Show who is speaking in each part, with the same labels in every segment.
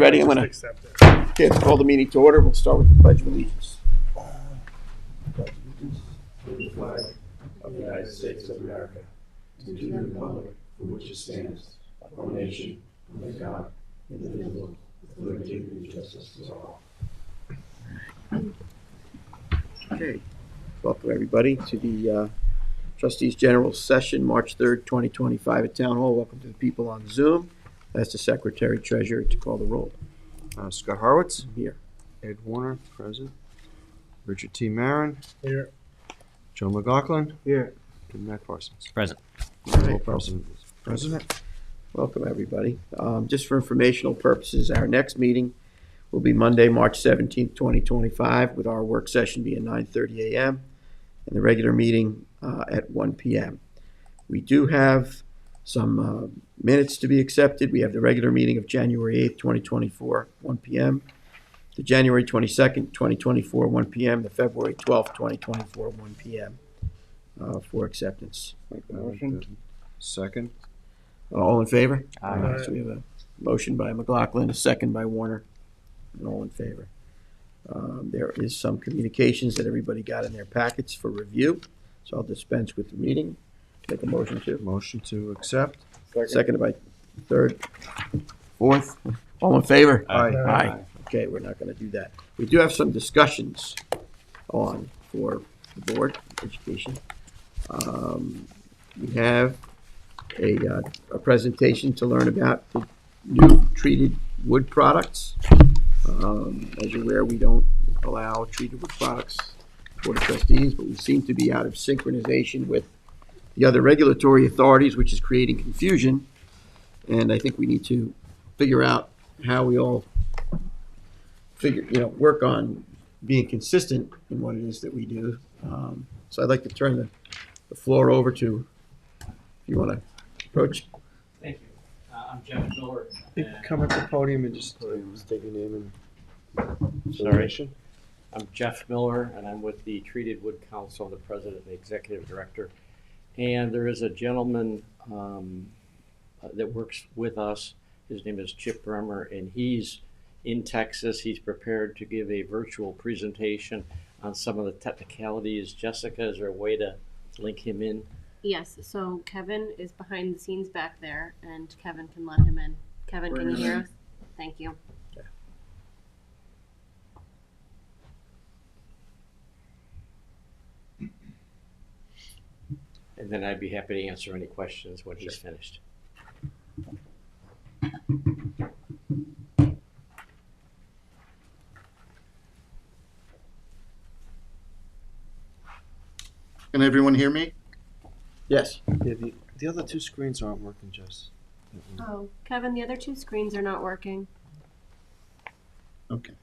Speaker 1: ready, I'm
Speaker 2: Just
Speaker 1: gonna
Speaker 2: accept it.
Speaker 1: call the meeting to order. We'll start with the Pledge of Allegiance.
Speaker 3: To the flag of the United States of America, and to the republic for which it stands, one nation, under God, indivisible, with liberty and justice for all.
Speaker 1: Okay, welcome everybody to the Trustees General Session, March 3rd, 2025 at Town Hall. Welcome to the people on Zoom. Ask the Secretary Treasurer to call the roll.
Speaker 4: Scott Harwitz.
Speaker 1: Here.
Speaker 4: Ed Warner, present. Richard T. Marin.
Speaker 2: Here.
Speaker 4: Joe McLaughlin.
Speaker 1: Here.
Speaker 4: And Matt Parsons.
Speaker 5: Present.
Speaker 4: All present. President.
Speaker 1: Welcome, everybody. Just for informational purposes, our next meeting will be Monday, March 17th, 2025, with our work session being 9:30 a.m. and the regular meeting at 1 p.m. We do have some minutes to be accepted. We have the regular meeting of January 8th, 2024, 1 p.m., the January 22nd, 2024, 1 p.m., the February 12th, 2024, 1 p.m. For acceptance.
Speaker 4: Make a motion. Second.
Speaker 1: All in favor?
Speaker 2: Aye.
Speaker 1: So we have a motion by McLaughlin, a second by Warner, and all in favor. There is some communications that everybody got in their packets for review, so I'll dispense with the reading. Make a motion to.
Speaker 4: Motion to accept.
Speaker 1: Seconded by third, fourth. All in favor?
Speaker 4: Aye.
Speaker 1: Aye. Okay, we're not going to do that. We do have some discussions on for the Board of Education. We have a presentation to learn about the new treated wood products. As you're aware, we don't allow treated wood products for the trustees, but we seem to be out of synchronization with the other regulatory authorities, which is creating confusion. And I think we need to figure out how we all work on being consistent in what it is that we do. So I'd like to turn the floor over to, if you want to approach.
Speaker 5: Thank you. I'm Jeff Miller.
Speaker 4: You can come at the podium and just state your name and
Speaker 5: Sorry.
Speaker 4: affiliation.
Speaker 5: I'm Jeff Miller, and I'm with the Treated Wood Council, the president and executive director. And there is a gentleman that works with us. His name is Chip Bremer, and he's in Texas. He's prepared to give a virtual presentation on some of the technicalities. Jessica, is there a way to link him in?
Speaker 6: Yes, so Kevin is behind the scenes back there, and Kevin can let him in. Kevin, can you hear us? Thank you.
Speaker 5: And then I'd be happy to answer any questions when he's finished.
Speaker 7: Can everyone hear me?
Speaker 1: Yes.
Speaker 4: Yeah, the other two screens aren't working, Jess.
Speaker 6: Oh, Kevin, the other two screens are not working.
Speaker 7: Okay.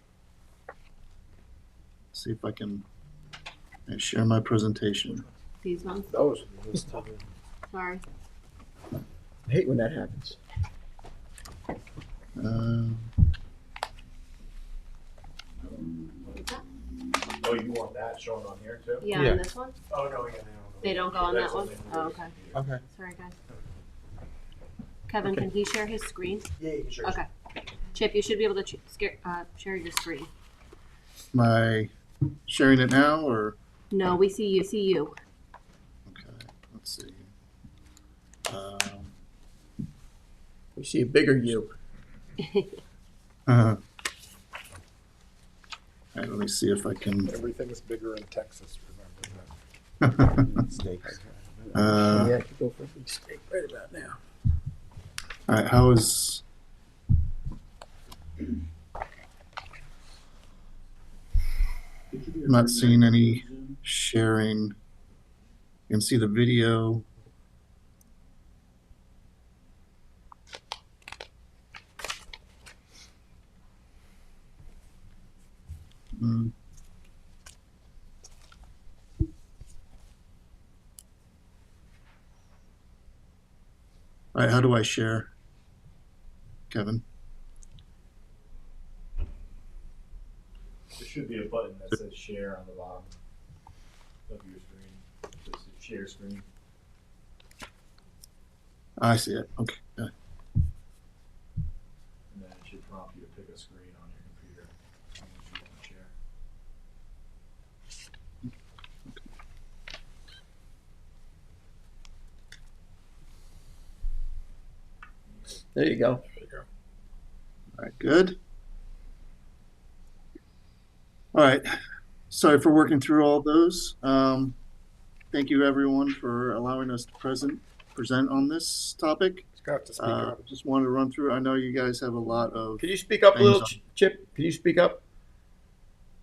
Speaker 7: See if I can share my presentation.
Speaker 6: These ones.
Speaker 1: Those.
Speaker 6: Sorry.
Speaker 1: I hate when that happens.
Speaker 2: Oh, you want that shown on here too?
Speaker 6: Yeah,
Speaker 4: Yeah.
Speaker 6: and this one?
Speaker 2: Oh, no, yeah.
Speaker 6: They don't go on that one? Oh, okay.
Speaker 4: Okay.
Speaker 6: Sorry, guys. Kevin,
Speaker 1: Okay.
Speaker 6: can he share his screen?
Speaker 2: Yeah, you can share.
Speaker 6: Okay. Chip, you should be able to share your screen.
Speaker 7: Am I sharing it now or?
Speaker 6: No, we see you. See you.
Speaker 7: Okay, let's see.
Speaker 1: We see a bigger you.
Speaker 7: All right, let me see if I can.
Speaker 2: Everything's bigger in Texas, remember that.
Speaker 4: Mistakes.
Speaker 1: Yeah, I could go for a big steak right about now.
Speaker 7: All right, how is? I'm not seeing any sharing. You can see the video. Mm. All right, how do I share, Kevin?
Speaker 2: There should be a button that says share on the bottom of your screen. It says share screen.
Speaker 7: I see it. Okay. Yeah.
Speaker 2: And then it should prompt you to pick a screen on your computer. Once you want to share.
Speaker 1: There you go.
Speaker 7: All right, good. All right, sorry for working through all those. Thank you everyone for allowing us to present on this topic.
Speaker 4: Scott, to speak up.
Speaker 7: Just wanted to run through, I know you guys have a lot of,
Speaker 1: Could you speak up a little,
Speaker 7: Thanks.
Speaker 1: Chip? Could you speak up?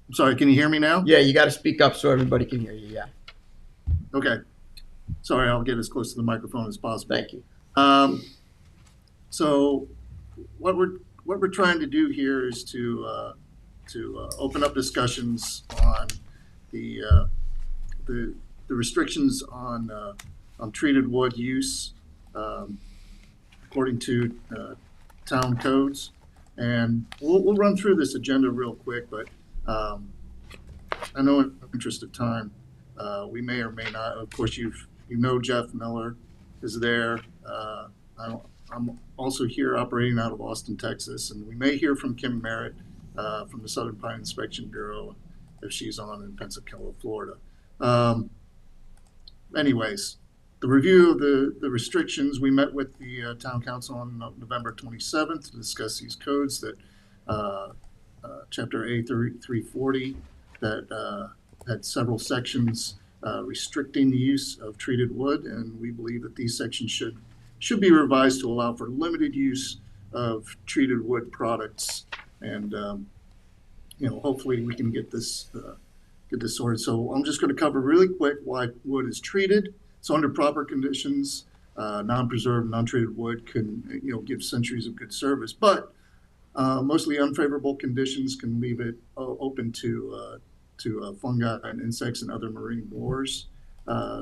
Speaker 7: I'm sorry, can you hear me now?
Speaker 1: Yeah, you got to speak up so everybody can hear you. Yeah,
Speaker 7: Okay. Sorry, I'll get as close to the microphone as possible.
Speaker 1: thank you.
Speaker 7: So what we're trying to do here is to open up discussions on the restrictions on treated wood use according to town codes, and we'll run through this agenda real quick. But I know in the interest of time, we may or may not. Of course, you know Jeff Miller is there. I'm also here operating out of Austin, Texas, and we may hear from Kim Merritt from the Southern Pine Inspection Bureau if she's on in Pensacola, Florida. Anyways, the review of the restrictions, we met with the town council on November 27th to discuss these codes that Chapter A 340 that had several sections restricting the use of treated wood, and we believe that these sections should be revised to allow for limited use of treated wood products, and hopefully we can get this sorted. So I'm just going to cover really quick why wood is treated. So under proper conditions, non-preserved, non-treated wood can give centuries of good service, but mostly unfavorable conditions can leave it open to fungi and insects and other marine borers.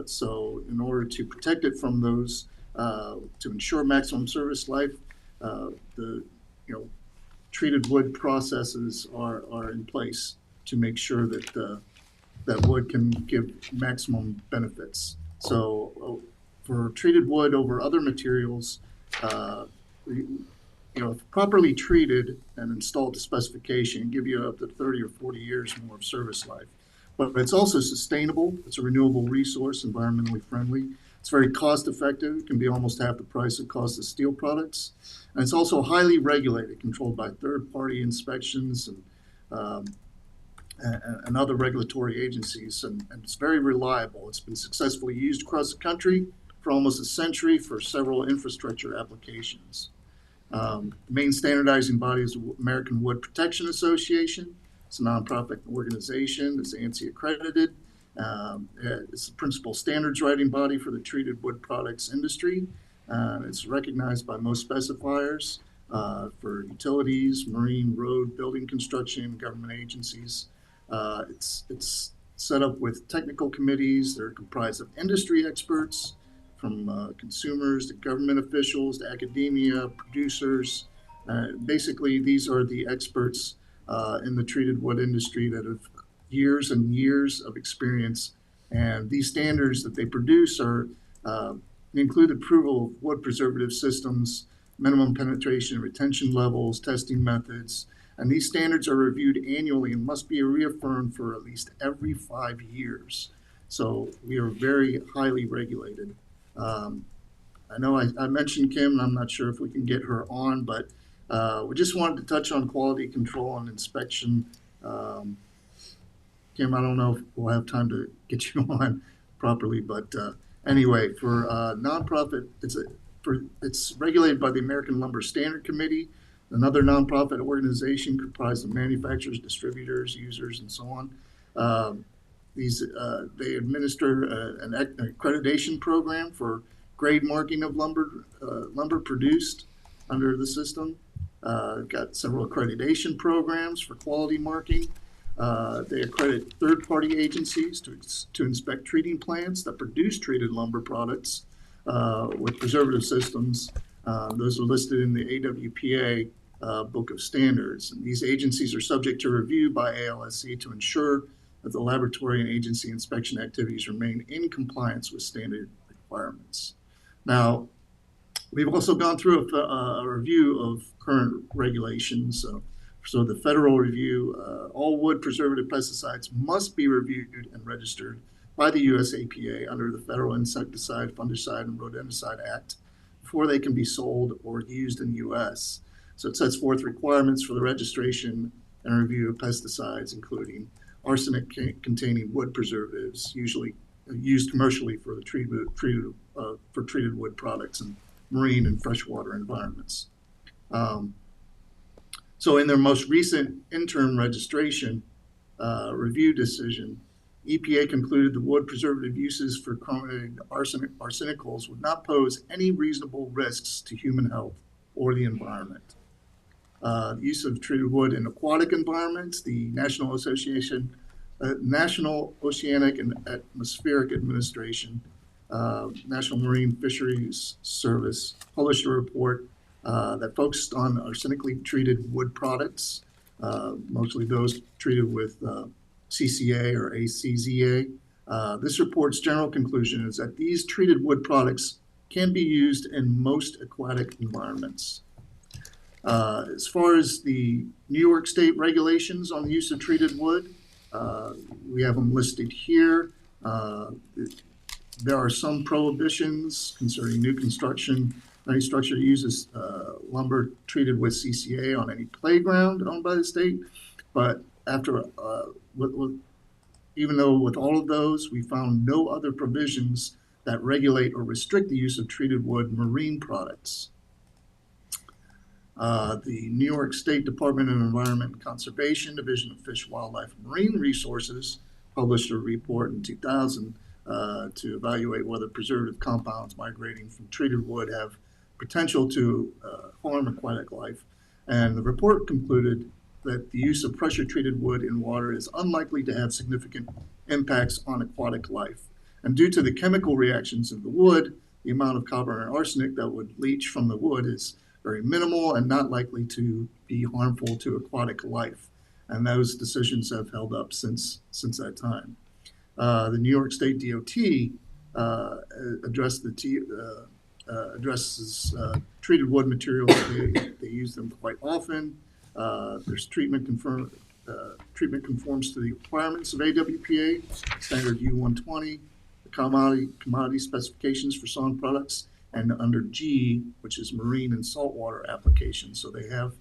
Speaker 7: So in order to protect it from those, to ensure maximum service life, the treated wood processes are in place to make sure that that wood can give maximum benefits. So for treated wood over other materials, if properly treated and installed to specification, give you up to 30 or 40 years more of service life. But it's also sustainable. It's a renewable resource, environmentally friendly. It's very cost effective. It can be almost half the price it costs of steel products. And it's also highly regulated, controlled by third-party inspections and other regulatory agencies. And it's very reliable. It's been successfully used across the country for almost a century for several infrastructure applications. The main standardizing body is the American Wood Protection Association. It's a nonprofit organization. It's ANSI accredited. It's the principal standards writing body for the treated wood products industry. It's recognized by most specifiers for utilities, marine, road, building construction, government agencies. It's set up with technical committees. They're comprised of industry experts, from consumers to government officials to academia, producers. Basically, these are the experts in the treated wood industry that have years and years of experience. And these standards that they produce include approval of wood preservative systems, minimum penetration and retention levels, testing methods. And these standards are reviewed annually and must be reaffirmed for at least every 5 years. So we are very highly regulated. I know I mentioned Kim, and I'm not sure if we can get her on, but we just wanted to touch on quality control and inspection. Kim, I don't know if we'll have time to get you on properly, but anyway, for nonprofit, it's regulated by the American Lumber Standard Committee, another nonprofit organization comprised of manufacturers, distributors, users, and so on. They administer an accreditation program for grade marking of lumber produced under the system. Got several accreditation programs for quality marking. They accredit third-party agencies to inspect treating plants that produce treated lumber products with preservative systems. Those are listed in the AWPA Book of Standards. And these agencies are subject to review by ALSC to ensure that the laboratory and agency inspection activities remain in compliance with standard requirements. Now, We've also gone through a review of current regulations. So the federal review, all wood preservative pesticides must be reviewed and registered by the US EPA under the Federal Insecticide, Fungicide, and Rodenticide Act before they can be sold or used in the US. So it sets forth requirements for the registration and review of pesticides, including arsenic-containing wood preservatives, usually used commercially for the treated wood products and marine and freshwater environments. So in their most recent interim registration review decision, EPA concluded the wood preservative uses for chromated arsenicals would not pose any reasonable risks to human health or the environment. The use of treated wood in aquatic environments, the National Oceanic and Atmospheric Administration, National Marine Fisheries Service published a report that focused on arsenically treated wood products, mostly those treated with CCA or ACZA. This report's general conclusion is that these treated wood products can be used in most aquatic environments. As far as the New York State regulations on the use of treated wood, we have them listed here. There are some prohibitions concerning new construction. Any structure that uses lumber treated with CCA on any playground owned by the state. But after, even though with all of those, we found no other provisions that regulate or restrict the use of treated wood marine products. The New York State Department of Environment and Conservation, Division of Fish, Wildlife, and Marine Resources published a report in 2000 to evaluate whether preservative compounds migrating from treated wood have potential to harm aquatic life. And the report concluded that the use of pressure-treated wood in water is unlikely to have significant impacts on aquatic life. And due to the chemical reactions of the wood, the amount of copper and arsenic that would leach from the wood is very minimal and not likely to be harmful to aquatic life. And those decisions have held up since that time. The New York State DOT addresses treated wood materials. They use them quite often. There's treatment conforms to the requirements of AWPA, standard U120, the commodity specifications for sawn products, and under G, which is marine and saltwater applications. So they have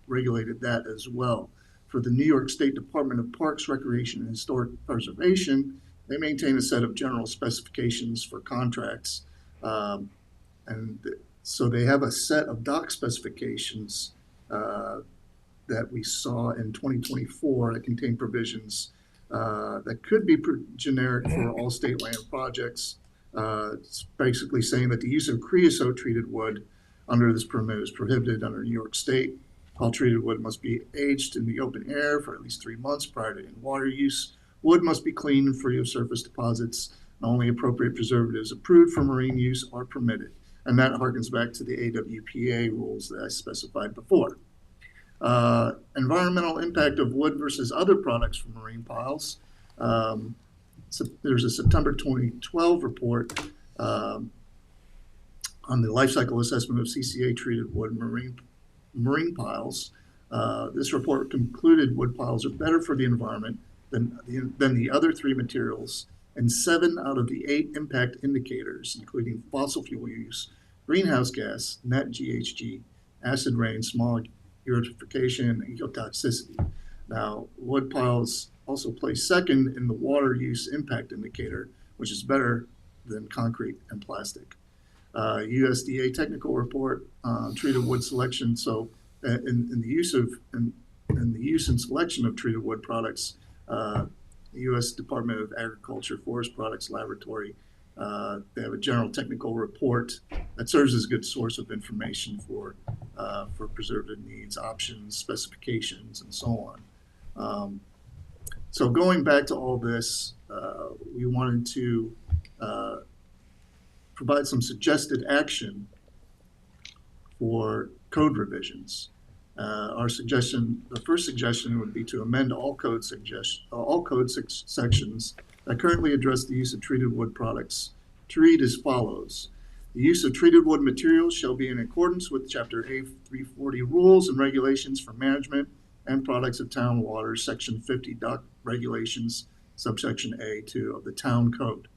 Speaker 7: regulated that as well. For the New York State Department of Parks, Recreation, and Historic Preservation, they maintain a set of general specifications for contracts. And so they have a set of dock specifications that we saw in 2024 that contain provisions that could be generic for all state land projects. It's basically saying that the use of creosote-treated wood under this permit is prohibited under New York State. All treated wood must be aged in the open air for at least 3 months prior to in-water use. Wood must be clean and free of surface deposits, and only appropriate preservatives approved for marine use are permitted. And that harkens back to the AWPA rules that I specified before. Environmental impact of wood versus other products from marine piles. So there's a September 2012 report on the life cycle assessment of CCA treated wood marine piles. This report concluded wood piles are better for the environment than the other 3 materials, and 7 out of the 8 impact indicators, including fossil fuel use, greenhouse gas, net GHG, acid rain, smog, eutrophication, and ecotoxicity. Now, wood piles also place second in the water use impact indicator, which is better than concrete and plastic. USDA technical report on treated wood selection. So, in the use and selection of treated wood products, the U.S. Department of Agriculture Forest Products Laboratory, they have a general technical report that serves as a good source of information for preservative needs, options, specifications, and so on. So going back to all this, we wanted to provide some suggested action for code revisions. The first suggestion would be to amend all code sections that currently address the use of treated wood products to read as follows. The use of treated wood materials shall be in accordance with Chapter A340 rules and regulations for management and products of town waters, Section 50 dock regulations, subsection A2 of the town code.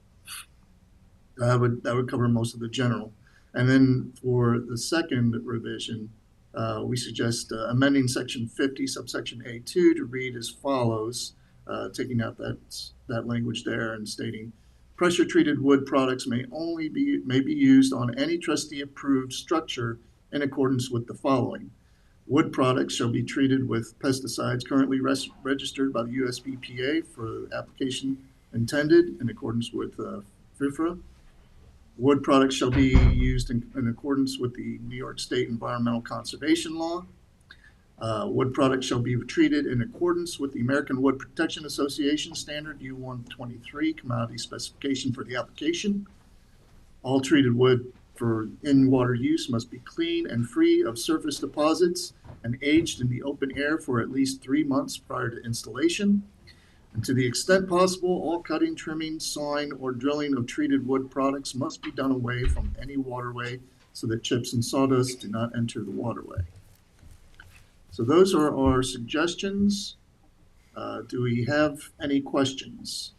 Speaker 7: That would cover most of the general. And then for the second revision, we suggest amending Section 50, subsection A2 to read as follows, taking out that language there and stating, pressure-treated wood products may be used on any trustee-approved structure in accordance with the following. Wood products shall be treated with pesticides currently registered by the US EPA for the application intended in accordance with FIFRA. Wood products shall be used in accordance with the New York State Environmental Conservation Law. Wood products shall be treated in accordance with the American Wood Protection Association Standard U-123 commodity specification for the application. All treated wood for in-water use must be clean and free of surface deposits and aged in the open air for at least 3 months prior to installation. And to the extent possible, all cutting, trimming, sawing, or drilling of treated wood products must be done away from any waterway so that chips and sawdust do not enter the waterway. So those are our suggestions. Do we have any questions?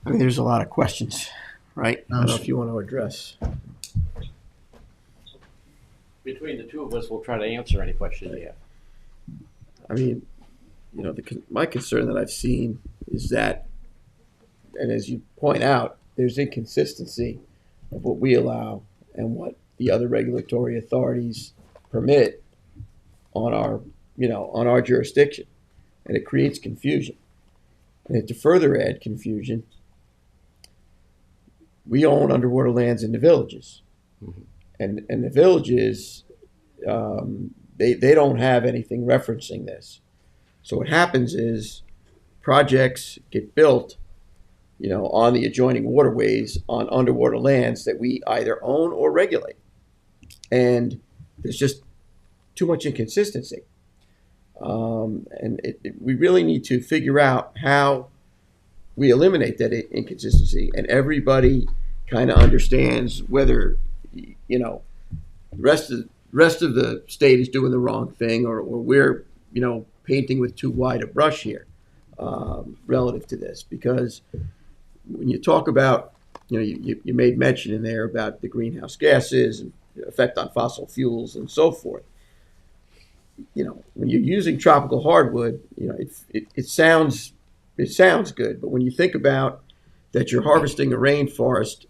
Speaker 1: I mean, there's a lot of questions, right? I don't know if you want to address.
Speaker 5: Between the two of us, we'll try to answer any questions you have.
Speaker 1: I mean, you know, my concern that I've seen is that, and as you point out, there's inconsistency of what we allow and what the other regulatory authorities permit on our jurisdiction, and it creates confusion. And to further add confusion, we own underwater lands in the villages, and the villages they don't have anything referencing this. So what happens is projects get built, on the adjoining waterways on underwater lands that we either own or regulate, and there's just too much inconsistency. And we really need to figure out how we eliminate that inconsistency, and everybody kind of understands whether, the rest of the state is doing the wrong thing, or we're, painting with too wide a brush here relative to this. Because when you talk about, you made mention in there about the greenhouse gases and effect on fossil fuels and so forth. When you're using tropical hardwood, it sounds good, but when you think about that you're harvesting a rainforest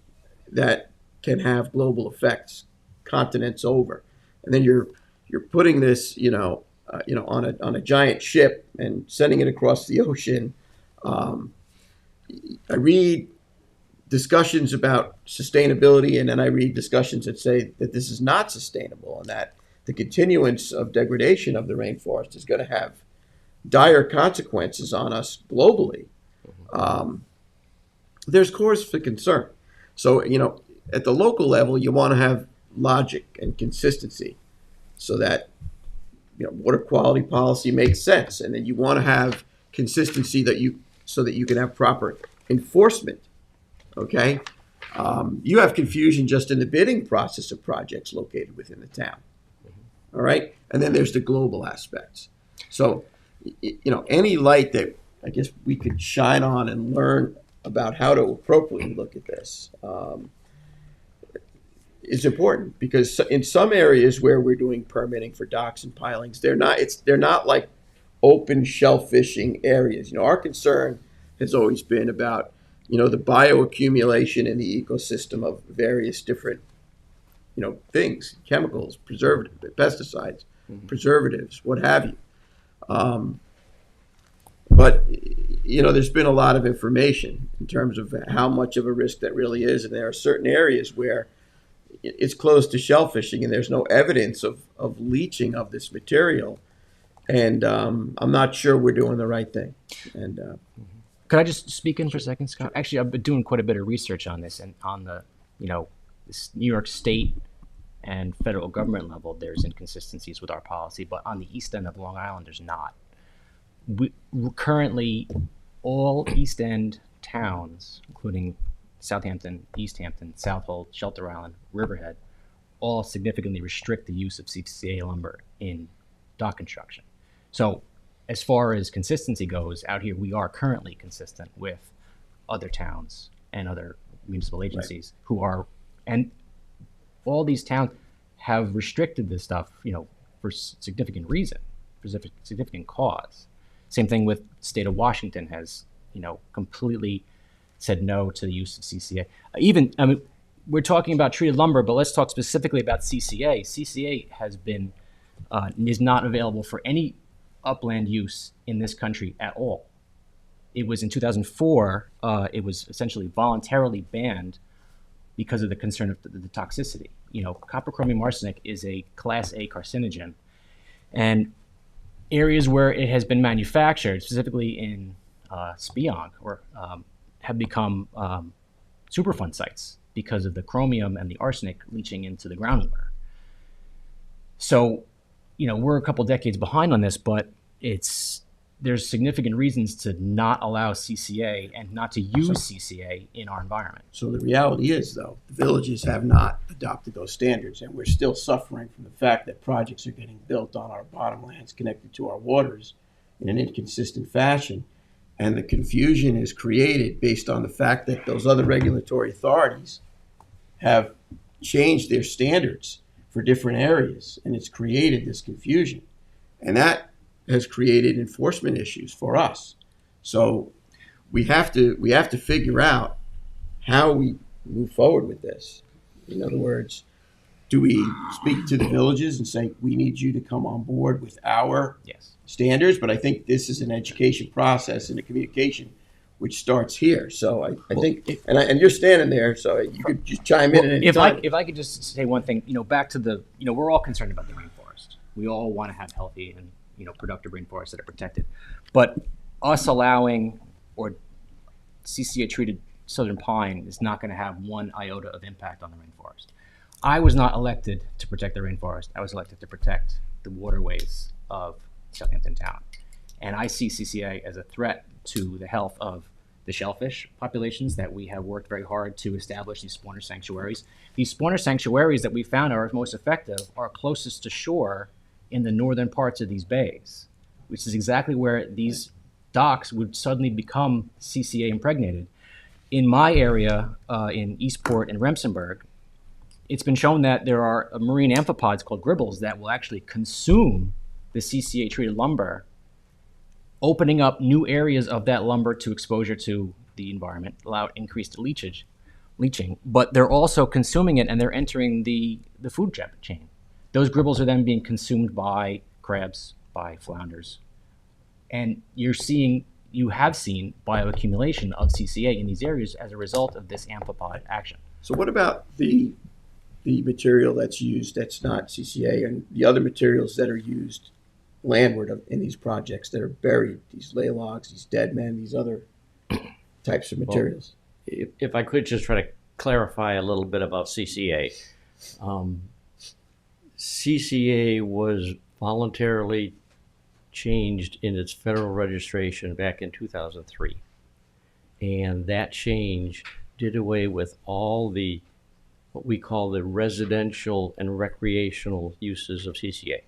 Speaker 1: that can have global effects continents over, and then you're putting this, on a giant ship and sending it across the ocean. I read discussions about sustainability, and then I read discussions that say that this is not sustainable, and that the continuance of degradation of the rainforest is going to have dire consequences on us globally. There's cause for concern. So, at the local level, you want to have logic and consistency so that, water quality policy makes sense. And then you want to have consistency so that you can have proper enforcement. Okay? You have confusion just in the bidding process of projects located within the town. All right? And then there's the global aspects. So, any light that I guess we could shine on and learn about how to appropriately look at this is important, because in some areas where we're doing permitting for docks and pilings, they're not like open shell fishing areas. Our concern has always been about, the bioaccumulation in the ecosystem of various different, things, chemicals, preservatives, pesticides, preservatives, what have you. But, there's been a lot of information in terms of how much of a risk that really is. And there are certain areas where it's close to shellfishing and there's no evidence of leaching of this material. And I'm not sure we're doing the right thing. And
Speaker 8: could I just speak in for a second, Scott? Actually, I've been doing quite a bit of research on this, and on the, this New York State and federal government level, there's inconsistencies with our policy, but on the east end of Long Island, there's not. Currently, all East End towns, including Southampton, East Hampton, Southold, Shelter Island, Riverhead, all significantly restrict the use of CCA lumber in dock construction. So as far as consistency goes, out here we are currently consistent with other towns and other municipal agencies who are, and all these towns have restricted this stuff, for significant reason, for significant cause. Same thing with state of Washington has, completely said no to the use of CCA. We're talking about treated lumber, but let's talk specifically about CCA. CCA has been, is not available for any upland use in this country at all. It was in 2004, it was essentially voluntarily banned because of the concern of the toxicity. Copper, chromium, arsenic is a class A carcinogen, and areas where it has been manufactured, specifically in Speonk, have become Superfund sites because of the chromium and the arsenic leaching into the groundwater. So, we're a couple decades behind on this, but there's significant reasons to not allow CCA and not to use CCA in our environment.
Speaker 1: So the reality is, though, the villages have not adopted those standards, and we're still suffering from the fact that projects are getting built on our bottomlands connected to our waters in an inconsistent fashion. And the confusion is created based on the fact that those other regulatory authorities have changed their standards for different areas, and it's created this confusion. And that has created enforcement issues for us. So we have to figure out how we move forward with this. In other words, do we speak to the villages and say, we need you to come on board with our standards? But I think this is an education process and a communication which starts here. So I think, and you're standing there, so you could just chime in at any time.
Speaker 8: If I could just say one thing, back to the, we're all concerned about the rainforest. We all want to have healthy and productive rainforests that are protected. But us allowing or CCA treated southern pine is not going to have one iota of impact on the rainforest. I was not elected to protect the rainforest. I was elected to protect the waterways of Southampton town. And I see CCA as a threat to the health of the shellfish populations that we have worked very hard to establish, these spawner sanctuaries. These spawner sanctuaries that we found are most effective are closest to shore in the northern parts of these bays, which is exactly where these docks would suddenly become CCA impregnated. In my area, in Eastport and Remsenburg, it's been shown that there are marine amphipods called gribbles that will actually consume the CCA treated lumber, opening up new areas of that lumber to exposure to the environment, allow increased leaching, but they're also consuming it and they're entering the food chain. Those gribbles are then being consumed by crabs, by flounders. And you have seen bioaccumulation of CCA in these areas as a result of this amphipod action.
Speaker 1: So what about the material that's used that's not CCA and the other materials that are used landward in these projects that are buried, these ley logs, these dead men, these other types of materials?
Speaker 5: Well, if I could just try to clarify a little bit about CCA. CCA was voluntarily changed in its federal registration back in 2003. And that change did away with all the, what we call the residential and recreational uses of CCA.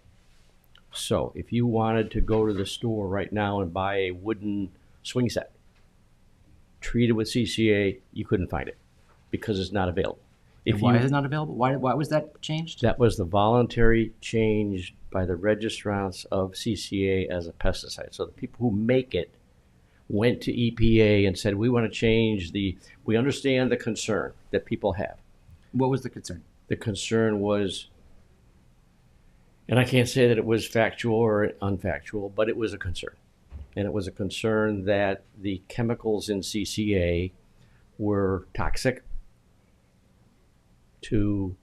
Speaker 5: So if you wanted to go to the store right now and buy a wooden swing set treated with CCA, you couldn't find it because it's not available.
Speaker 8: Why is it not available? Why was that changed?
Speaker 5: That was the voluntary change by the registrants of CCA as a pesticide. So the people who make it went to EPA and said, we want to change we understand the concern that people have.
Speaker 8: What was the concern?
Speaker 5: The concern was, and I can't say that it was factual or unfactual, but it was a concern. And it was a concern that the chemicals in CCA were toxic to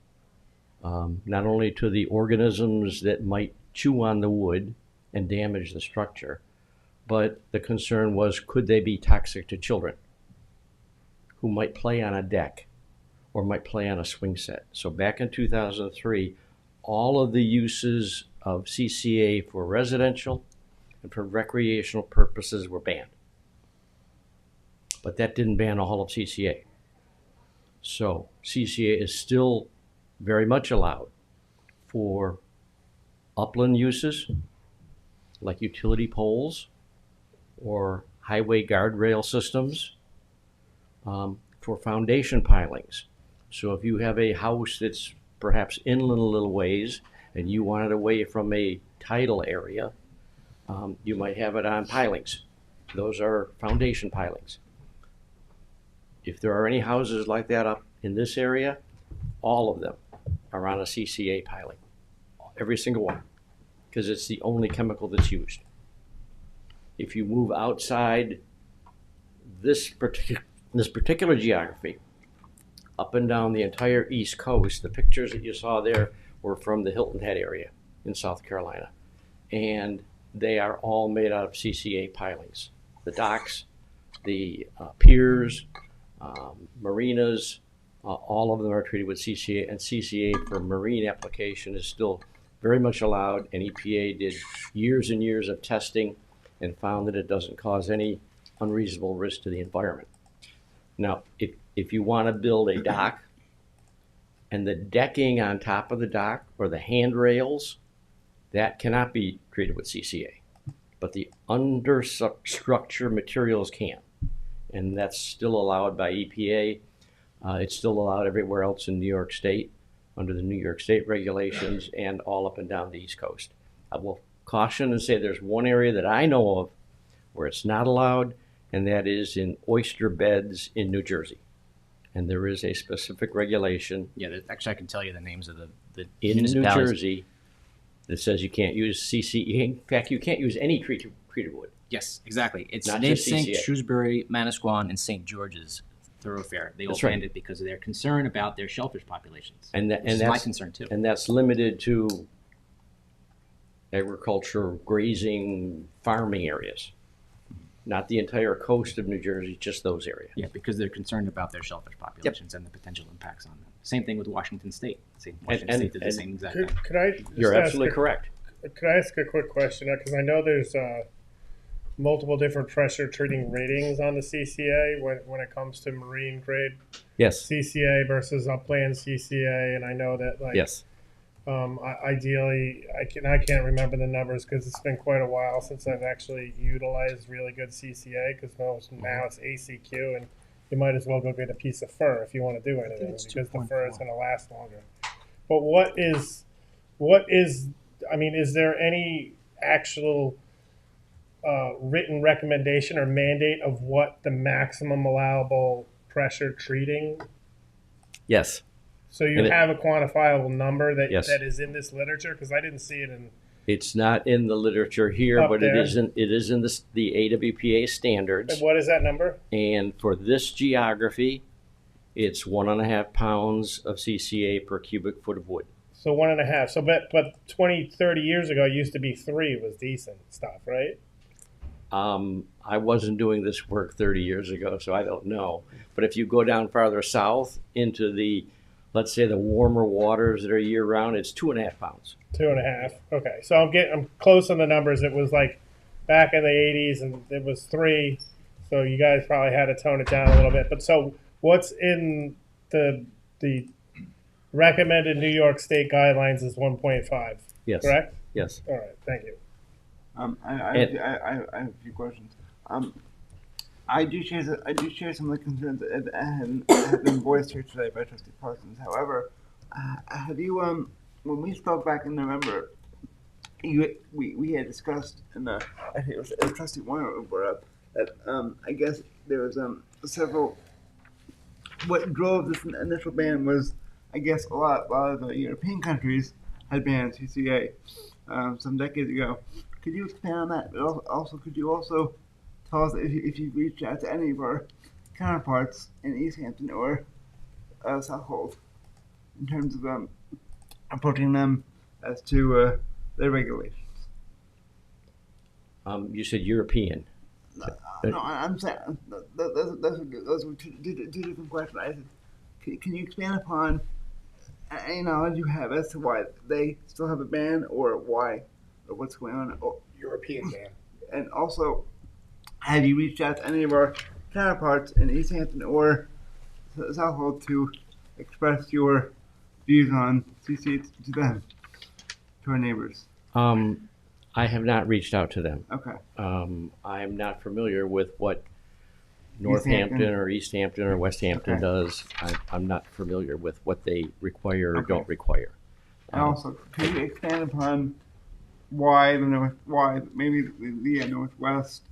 Speaker 5: not only to the organisms that might chew on the wood and damage the structure, but the concern was, could they be toxic to children who might play on a deck or might play on a swing set? So back in 2003, all of the uses of CCA for residential and for recreational purposes were banned. But that didn't ban all of CCA. So CCA is still very much allowed for upland uses like utility poles or highway guardrail systems, for foundation pilings. So if you have a house that's perhaps inland a little ways and you want it away from a tidal area, you might have it on pilings. Those are foundation pilings. If there are any houses like that up in this area, all of them are on a CCA piling, every single one, because it's the only chemical that's used. If you move outside this particular geography, up and down the entire East Coast, the pictures that you saw there were from the Hilton Head area in South Carolina. And they are all made out of CCA pilings. The docks, the piers, marinas, all of them are treated with CCA, and CCA for marine application is still very much allowed, and EPA did years and years of testing and found that it doesn't cause any unreasonable risk to the environment. Now, if you want to build a dock and the decking on top of the dock or the handrails, that cannot be treated with CCA, but the understructure materials can, and that's still allowed by EPA. It's still allowed everywhere else in New York State under the New York State regulations and all up and down the East Coast. I will caution and say there's one area that I know of where it's not allowed, and that is in oyster beds in New Jersey. And there is a specific regulation
Speaker 8: Yeah, actually, I can tell you the names of the
Speaker 5: in New
Speaker 8: municipalities.
Speaker 5: Jersey that says you can't use CCA. In fact, you can't use any treated wood.
Speaker 8: Yes, exactly. It's
Speaker 5: Not
Speaker 8: named
Speaker 5: just
Speaker 8: St.
Speaker 5: CCA.
Speaker 8: Shrewsbury, Manasquan, and St. George's thoroughfare. They all
Speaker 5: That's right.
Speaker 8: banned it because of their concern about their shellfish populations.
Speaker 5: And
Speaker 8: Which is my concern too.
Speaker 5: And that's limited to agriculture, grazing, farming areas. Not the entire coast of New Jersey, just those areas.
Speaker 8: Yeah, because they're concerned about their shellfish populations and the potential impacts on them. Same thing with Washington State. Washington State did the same exact thing.
Speaker 3: Could I just
Speaker 5: You're
Speaker 3: ask
Speaker 5: absolutely correct.
Speaker 3: Could I ask a quick question? Because I know there's multiple different pressure treating ratings on the CCA when it comes to marine grade
Speaker 5: Yes,
Speaker 3: CCA versus upland CCA, and I know that
Speaker 5: yes.
Speaker 3: Ideally, I can't remember the numbers because it's been quite a while since I've actually utilized really good CCA. Because now it's ACQ, and you might as well go get a piece of fur if you want to do anything because the fur is going to last longer. But what is? I mean, is there any actual written recommendation or mandate of what the maximum allowable pressure treating?
Speaker 5: Yes.
Speaker 3: So you
Speaker 5: And
Speaker 3: have a quantifiable number that
Speaker 5: Yes.
Speaker 3: that is in this literature? Because I didn't see it in.
Speaker 5: It's not in the literature here,
Speaker 3: Up
Speaker 5: but
Speaker 3: there.
Speaker 5: it is in the AWPA standards.
Speaker 3: And what is that number?
Speaker 5: And for this geography, it's 1.5 pounds of CCA per cubic foot of wood.
Speaker 3: So 1.5. So but 20, 30 years ago, it used to be 3 was decent stuff, right?
Speaker 5: I wasn't doing this work 30 years ago, so I don't know. But if you go down farther south into let's say the warmer waters that are year round, it's 2.5 pounds.
Speaker 3: 2.5. Okay. So I'm close on the numbers. It was like back in the 80s, and it was 3. So you guys probably had to tone it down a little bit. But so what's in the recommended New York State guidelines is 1.5.
Speaker 5: Yes.
Speaker 3: Correct?
Speaker 5: Yes.
Speaker 3: All right. Thank you.
Speaker 9: I have a few questions. I do share some of the concerns that have been voiced here today by Trustee Parsons. However, have you when we spoke back in November, we had discussed, and I think it was Trustee Warner who brought up that I guess there was several. What drove this initial ban was, I guess, a lot of the European countries had banned CCA some decades ago. Could you expand on that? But also, could you also tell us if you've reached out to any of our counterparts in East Hampton or Southampton in terms of approaching them as to their regulations?
Speaker 5: You said European.
Speaker 9: No, I'm saying those were two different questions. I said, can you expand upon any knowledge you have as to why they still have a ban or why or what's going on?
Speaker 3: European ban.
Speaker 9: And also, have you reached out to any of our counterparts in East Hampton or Southhold to express your views on CCA to them, to our neighbors?
Speaker 5: I have not reached out to them.
Speaker 9: Okay.
Speaker 5: I am not familiar with what Northampton or East Hampton or West Hampton
Speaker 9: Okay.
Speaker 5: does. I'm not familiar with what they require or
Speaker 9: Okay.
Speaker 5: don't require.
Speaker 9: And also, could you expand upon why maybe the northwest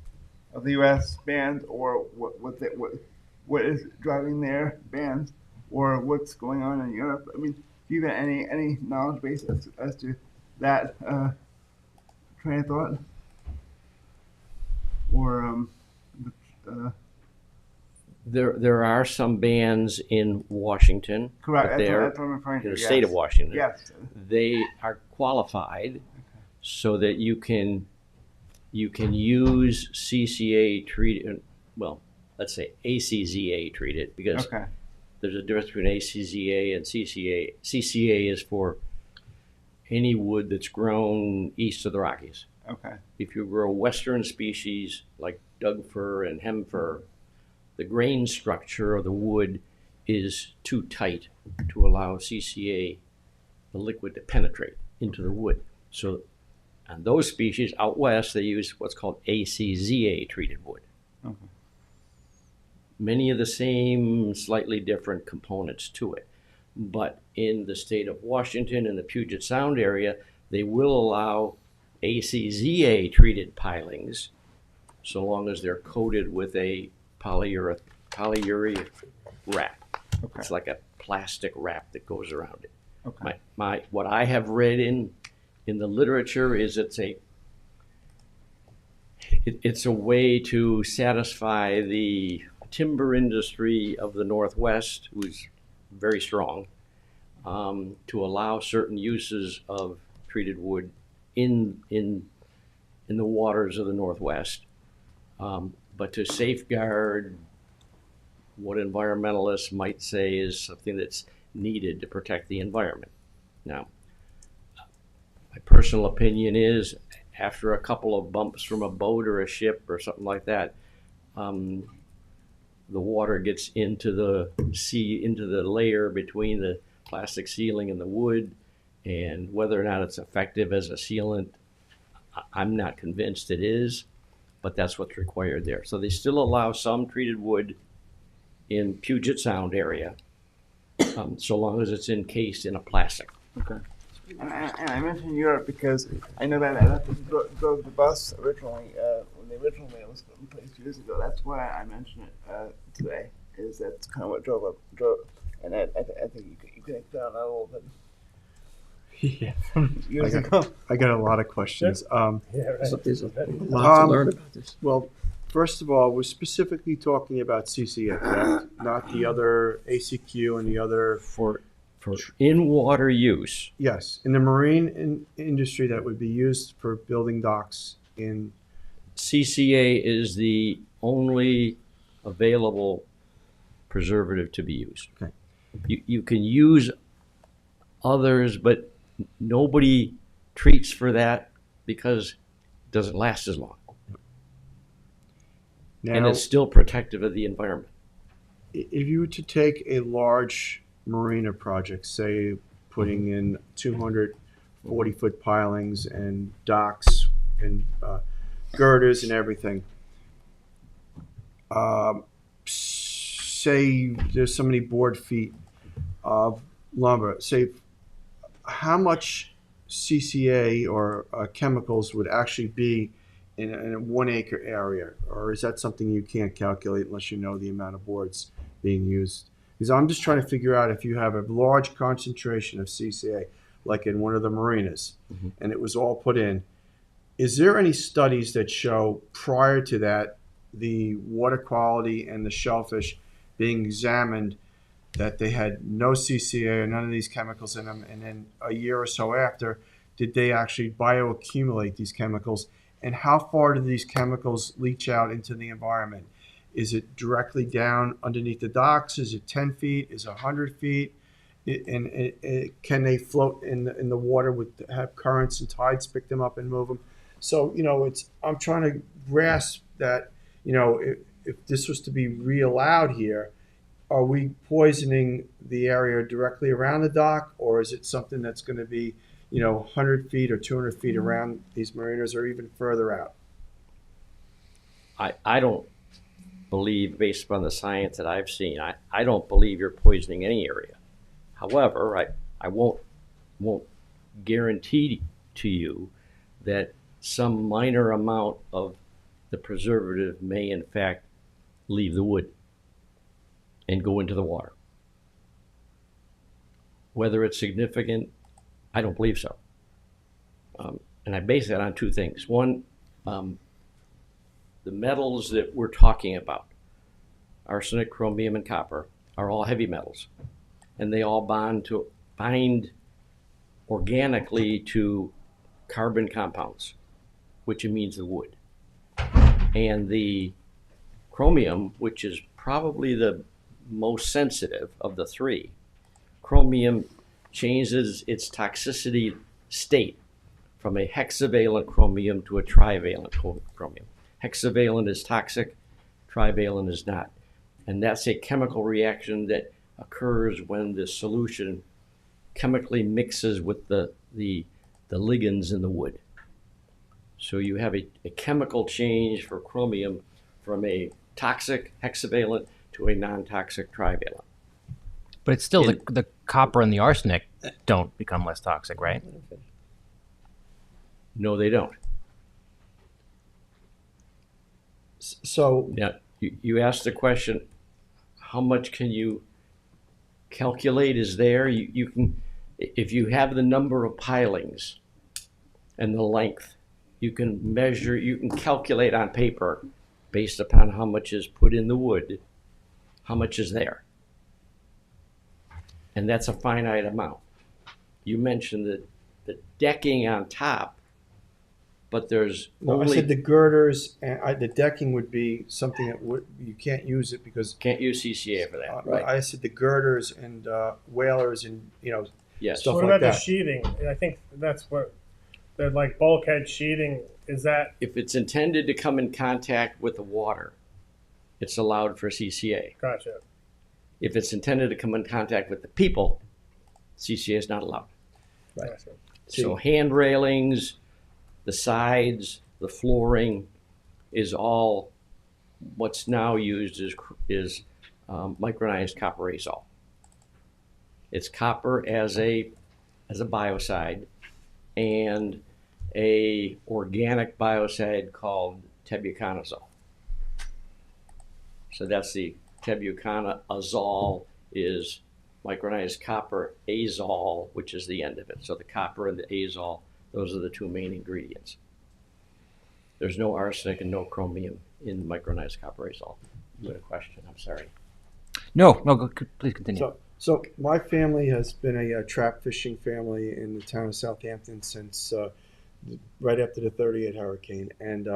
Speaker 9: of the U.S. bans, or what is driving their bans, or what's going on in Europe? I mean, do you have any knowledge base as to that train of thought, or
Speaker 5: There are some bans in Washington.
Speaker 9: correct?
Speaker 5: But
Speaker 9: That's what I'm referring to.
Speaker 5: in the
Speaker 9: Yes.
Speaker 5: state of Washington.
Speaker 9: Yes.
Speaker 5: They are qualified so that you can use CCA treated, well, let's say ACZA treated, because
Speaker 9: Okay.
Speaker 5: there's a difference between ACZA and CCA. CCA is for any wood that's grown east of the Rockies.
Speaker 9: Okay.
Speaker 5: If you grow western species like Doug fir and hem fir, the grain structure of the wood is too tight to allow CCA, the liquid, to penetrate into the wood. So on those species out west, they use what's called ACZA treated wood.
Speaker 9: Okay.
Speaker 5: Many of the same, slightly different components to it. But in the state of Washington and the Puget Sound area, they will allow ACZA treated pilings so long as they're coated with a polyurethane wrap.
Speaker 9: Okay.
Speaker 5: It's like a plastic wrap that goes around it.
Speaker 9: Okay.
Speaker 5: What I have read in the literature is it's a way to satisfy the timber industry of the Northwest, who's very strong, to allow certain uses of treated wood in the waters of the Northwest, but to safeguard what environmentalists might say is something that's needed to protect the environment. Now, my personal opinion is, after a couple of bumps from a boat or a ship or something like that, the water gets into the layer between the plastic ceiling and the wood, and whether or not it's effective as a sealant, I'm not convinced it is, but that's what's required there. So they still allow some treated wood in Puget Sound area, so long as it's encased in a plastic.
Speaker 9: Okay. And I mentioned Europe because I know that I drove the bus originally when the original ban was put in place years ago. That's why I mentioned it today. Is that's kind of what drove, and I think you can expand on that a little bit.
Speaker 4: Yeah.
Speaker 9: Years ago.
Speaker 4: I got a lot of questions.
Speaker 1: There's a lot to learn about this.
Speaker 4: Well, first of all, we're specifically talking about CCA, correct? Not the other ACQ and the other.
Speaker 5: For in-water use,
Speaker 4: Yes, in the marine industry that would be used for building docks in.
Speaker 5: CCA is the only available preservative to be used.
Speaker 4: Okay.
Speaker 5: You can use others, but nobody treats for that because it doesn't last as long. And
Speaker 4: Now,
Speaker 5: it's still protective of the environment.
Speaker 4: if you were to take a large marina project, say putting in 240-foot pilings and docks and girders and everything, say there's so many board feet of lumber, say how much CCA or chemicals would actually be in a 1 acre area, or is that something you can't calculate unless you know the amount of boards being used? Because I'm just trying to figure out if you have a large concentration of CCA, like in one of the marinas, and it was all put in, is there any studies that show prior to that the water quality and the shellfish being examined that they had no CCA or none of these chemicals in them, and then a year or so after, did they actually bioaccumulate these chemicals, and how far do these chemicals leach out into the environment? Is it directly down underneath the docks? Is it 10 feet? Is it 100 feet? Can they float in the water with have currents and tides pick them up and move them? So I'm trying to grasp that if this was to be re-allowed here, are we poisoning the area directly around the dock, or is it something that's going to be, 100 feet or 200 feet around these marinas, or even further out?
Speaker 5: I don't believe, based upon the science that I've seen, I don't believe you're poisoning any area. However, I won't guarantee to you that some minor amount of the preservative may in fact leave the wood and go into the water. Whether it's significant, I don't believe so. And I base that on two things. One, the metals that we're talking about, arsenic, chromium, and copper, are all heavy metals. And they all bind organically to carbon compounds, which amines the wood. And the chromium, which is probably the most sensitive of the three, chromium changes its toxicity state from a hexavalent chromium to a trivalent chromium. Hexavalent is toxic, trivalent is not. And that's a chemical reaction that occurs when the solution chemically mixes with the ligands in the wood. So you have a chemical change for chromium from a toxic hexavalent to a non-toxic trivalent.
Speaker 8: But it's still the copper and the arsenic don't become less toxic, right?
Speaker 5: No, they don't.
Speaker 4: So
Speaker 5: Now, you asked the question, how much can you calculate is there? You can, if you have the number of pilings and the length, you can measure, you can calculate on paper based upon how much is put in the wood, how much is there. And that's a finite amount. You mentioned the decking on top, but there's
Speaker 4: no, I said the girders and the decking would be something that you can't use it because
Speaker 5: can't use CCA for that, right?
Speaker 4: I said the girders and whalers and
Speaker 5: Yes.
Speaker 4: stuff
Speaker 10: What
Speaker 4: like
Speaker 10: about the
Speaker 4: that.
Speaker 10: sheeting? I think that's what the like bulkhead sheeting is that.
Speaker 5: If it's intended to come in contact with the water, it's allowed for CCA.
Speaker 10: Gotcha.
Speaker 5: If it's intended to come in contact with the people, CCA is not allowed.
Speaker 4: Right.
Speaker 10: Gotcha.
Speaker 5: So hand railings, the sides, the flooring is all what's now used is micronized copper azole. It's copper as a biocide and a organic biocide called tebuconazole. So that's the tebuconazole is micronized copper azole, which is the end of it. So the copper and the azole, those are the two main ingredients. There's no arsenic and no chromium in micronized copper azole. You had a question, I'm sorry.
Speaker 8: No, please continue.
Speaker 4: So my family has been a trap fishing family in the town of Southampton since right after the 38 hurricane, and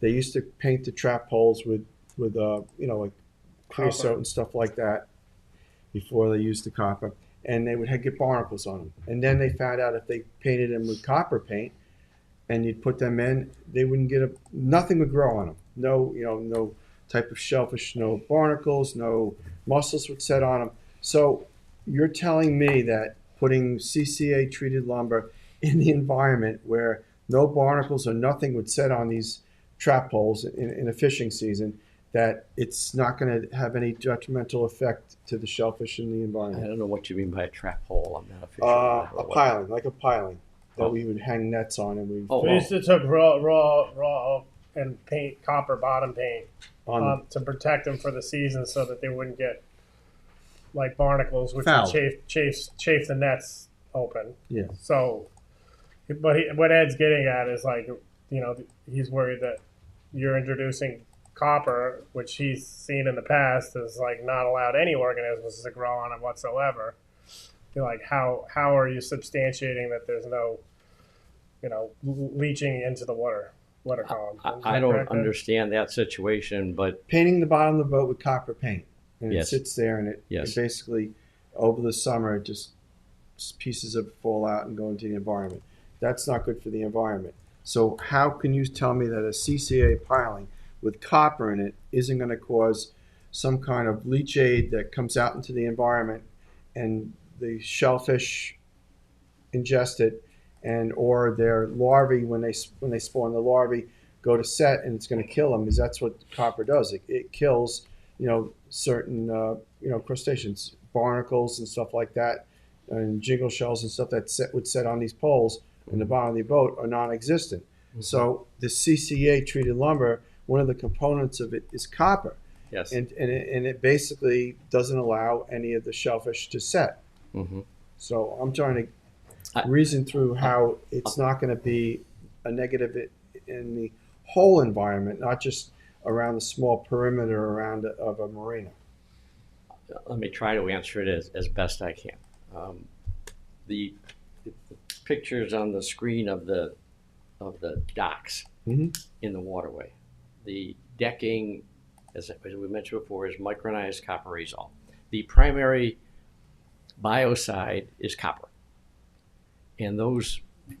Speaker 4: they used to paint the trap holes with like creosote and stuff like that before they used the copper, and they would get barnacles on them. And then they found out if they painted them with copper paint and you'd put them in, they wouldn't get nothing would grow on them. No type of shellfish, no barnacles, no mussels would set on them. So you're telling me that putting CCA treated lumber in the environment where no barnacles or nothing would set on these trap holes in a fishing season, that it's not going to have any detrimental effect to the shellfish in the
Speaker 5: I
Speaker 4: environment?
Speaker 5: don't know what you mean by a trap hole. I'm not a fisherman.
Speaker 4: A piling, like a piling that we would hang nets on, and we
Speaker 5: Oh,
Speaker 10: We used to took raw and paint copper bottom paint
Speaker 4: on
Speaker 10: to protect them for the season so that they wouldn't get like barnacles, which
Speaker 4: Foul.
Speaker 10: would chafe the nets open.
Speaker 4: Yeah.
Speaker 10: So, but what Ed's getting at is like, he's worried that you're introducing copper, which he's seen in the past is like not allowed any organisms to grow on it whatsoever. You're like, how are you substantiating that there's no, leaching into the water column?
Speaker 5: I don't understand that situation, but
Speaker 4: painting the bottom of the boat with copper paint, and
Speaker 5: Yes.
Speaker 4: it sits there, and it basically over the summer just pieces of it fall out and go into the environment. That's not good for the environment. So how can you tell me that a CCA piling with copper in it isn't going to cause some kind of leachate that comes out into the environment, and the shellfish ingest it, and or their larvae, when they spawn, the larvae go to set, and it's going to kill them. Is that's what copper does. It kills, certain crustaceans, barnacles and stuff like that, and jingle shells and stuff that would set on these poles in the bottom of the boat are non-existent.
Speaker 5: Mm-hmm.
Speaker 4: So the CCA treated lumber, one of the components of it is copper.
Speaker 5: Yes.
Speaker 4: And it basically doesn't allow any of the shellfish to set.
Speaker 5: Mm-hmm.
Speaker 4: So I'm trying to reason through how it's not going to be a negative in the whole environment, not just around the small perimeter around of a marina.
Speaker 5: Let me try to answer it as best I can. The pictures on the screen of the docks
Speaker 4: Mhm.
Speaker 5: in the waterway, the decking, as we mentioned before, is micronized copper azole. The primary biocide is copper, and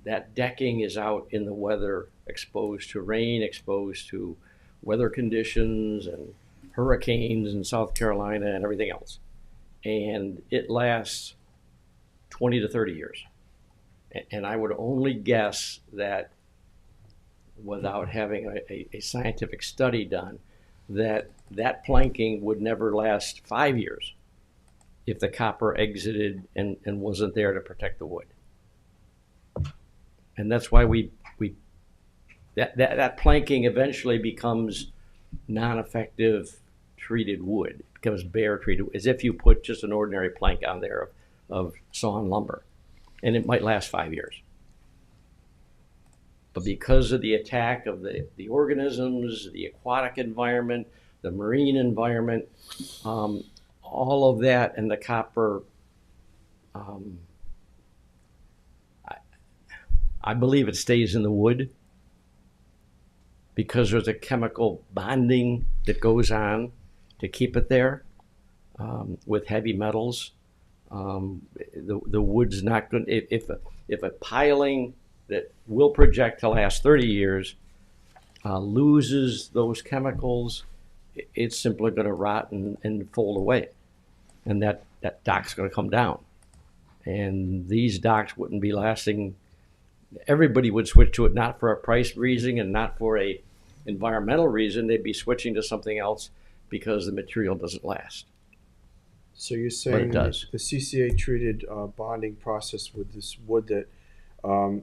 Speaker 5: that decking is out in the weather, exposed to rain, exposed to weather conditions and hurricanes in South Carolina and everything else. And it lasts 20 to 30 years. And I would only guess that, without having a scientific study done, that planking would never last 5 years if the copper exited and wasn't there to protect the wood. And that's why that planking eventually becomes non-effective treated wood. It becomes bare treated, as if you put just an ordinary plank on there of sawn lumber, and it might last 5 years. But because of the attack of the organisms, the aquatic environment, the marine environment, all of that, and the copper, I believe it stays in the wood because there's a chemical bonding that goes on to keep it there with heavy metals. The wood's not going to, if a piling that will project to last 30 years loses those chemicals, it's simply going to rot and fold away. And that dock's going to come down. And these docks wouldn't be lasting. Everybody would switch to it, not for a price reason and not for a environmental reason. They'd be switching to something else because the material doesn't last.
Speaker 4: So you're saying
Speaker 5: does.
Speaker 4: the CCA treated bonding process with this wood that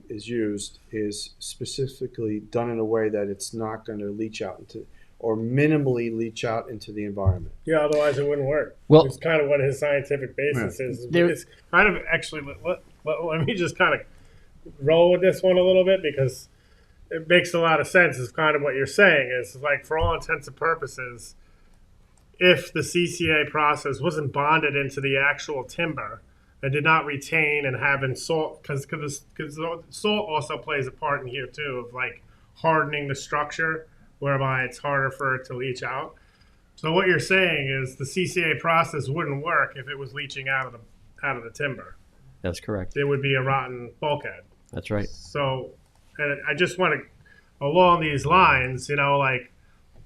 Speaker 4: is used is specifically done in a way that it's not going to leach out into, or minimally leach out into the environment.
Speaker 10: Yeah, otherwise it wouldn't work.
Speaker 8: Well-
Speaker 10: It's kind of what his scientific basis is.
Speaker 8: There-
Speaker 10: It's kind of actually, let me just kind of roll with this one a little bit, because it makes a lot of sense. Is kind of what you're saying is, like, for all intents and purposes, if the CCA process wasn't bonded into the actual timber and did not retain and have in salt, because salt also plays a part in here too, of like hardening the structure, whereby it's harder for it to leach out. So what you're saying is the CCA process wouldn't work if it was leaching out of the timber.
Speaker 5: That's correct.
Speaker 10: It would be a rotten bulkhead.
Speaker 5: That's right.
Speaker 10: So, and I just want to, along these lines, like,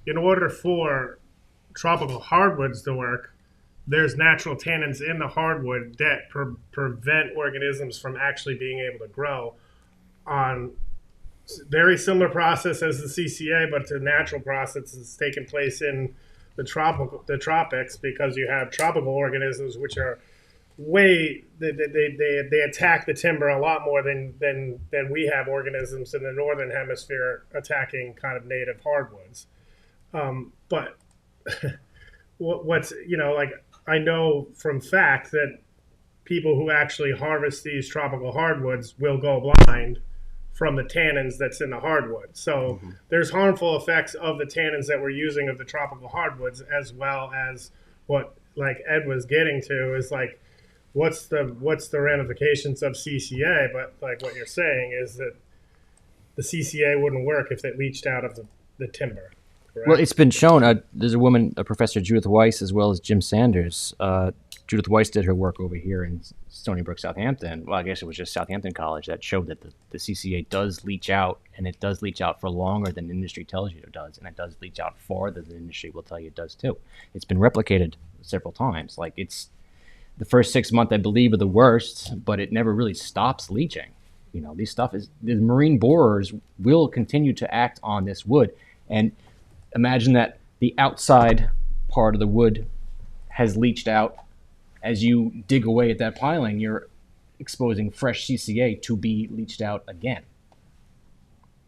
Speaker 10: in order for tropical hardwoods to work, there's natural tannins in the hardwood that prevent organisms from actually being able to grow on very similar process as the CCA, but it's a natural process that's taking place in the tropics, because you have tropical organisms which are they attack the timber a lot more than we have organisms in the northern hemisphere attacking kind of native hardwoods. But what's like, I know from fact that people who actually harvest these tropical hardwoods will go blind from the tannins that's in the hardwood. So there's harmful effects of the tannins that we're using of the tropical hardwoods, as well as what, like, Ed was getting to, is like, what's the ramifications of CCA? But like what you're saying is that the CCA wouldn't work if it leached out of the timber. correct?
Speaker 8: Well, it's been shown. There's a woman, Professor Judith Weiss, as well as Jim Sanders. Judith Weiss did her work over here in Stony Brook, Southampton. Well, I guess it was just Southampton College that showed that the CCA does leach out, and it does leach out for longer than industry tells you it does, and it does leach out farther than industry will tell you it does too. It's been replicated several times. Like, it's the first 6 months, I believe, are the worst, but it never really stops leaching. You know, the marine borers will continue to act on this wood, and imagine that the outside part of the wood has leached out. As you dig away at that piling, you're exposing fresh CCA to be leached out again.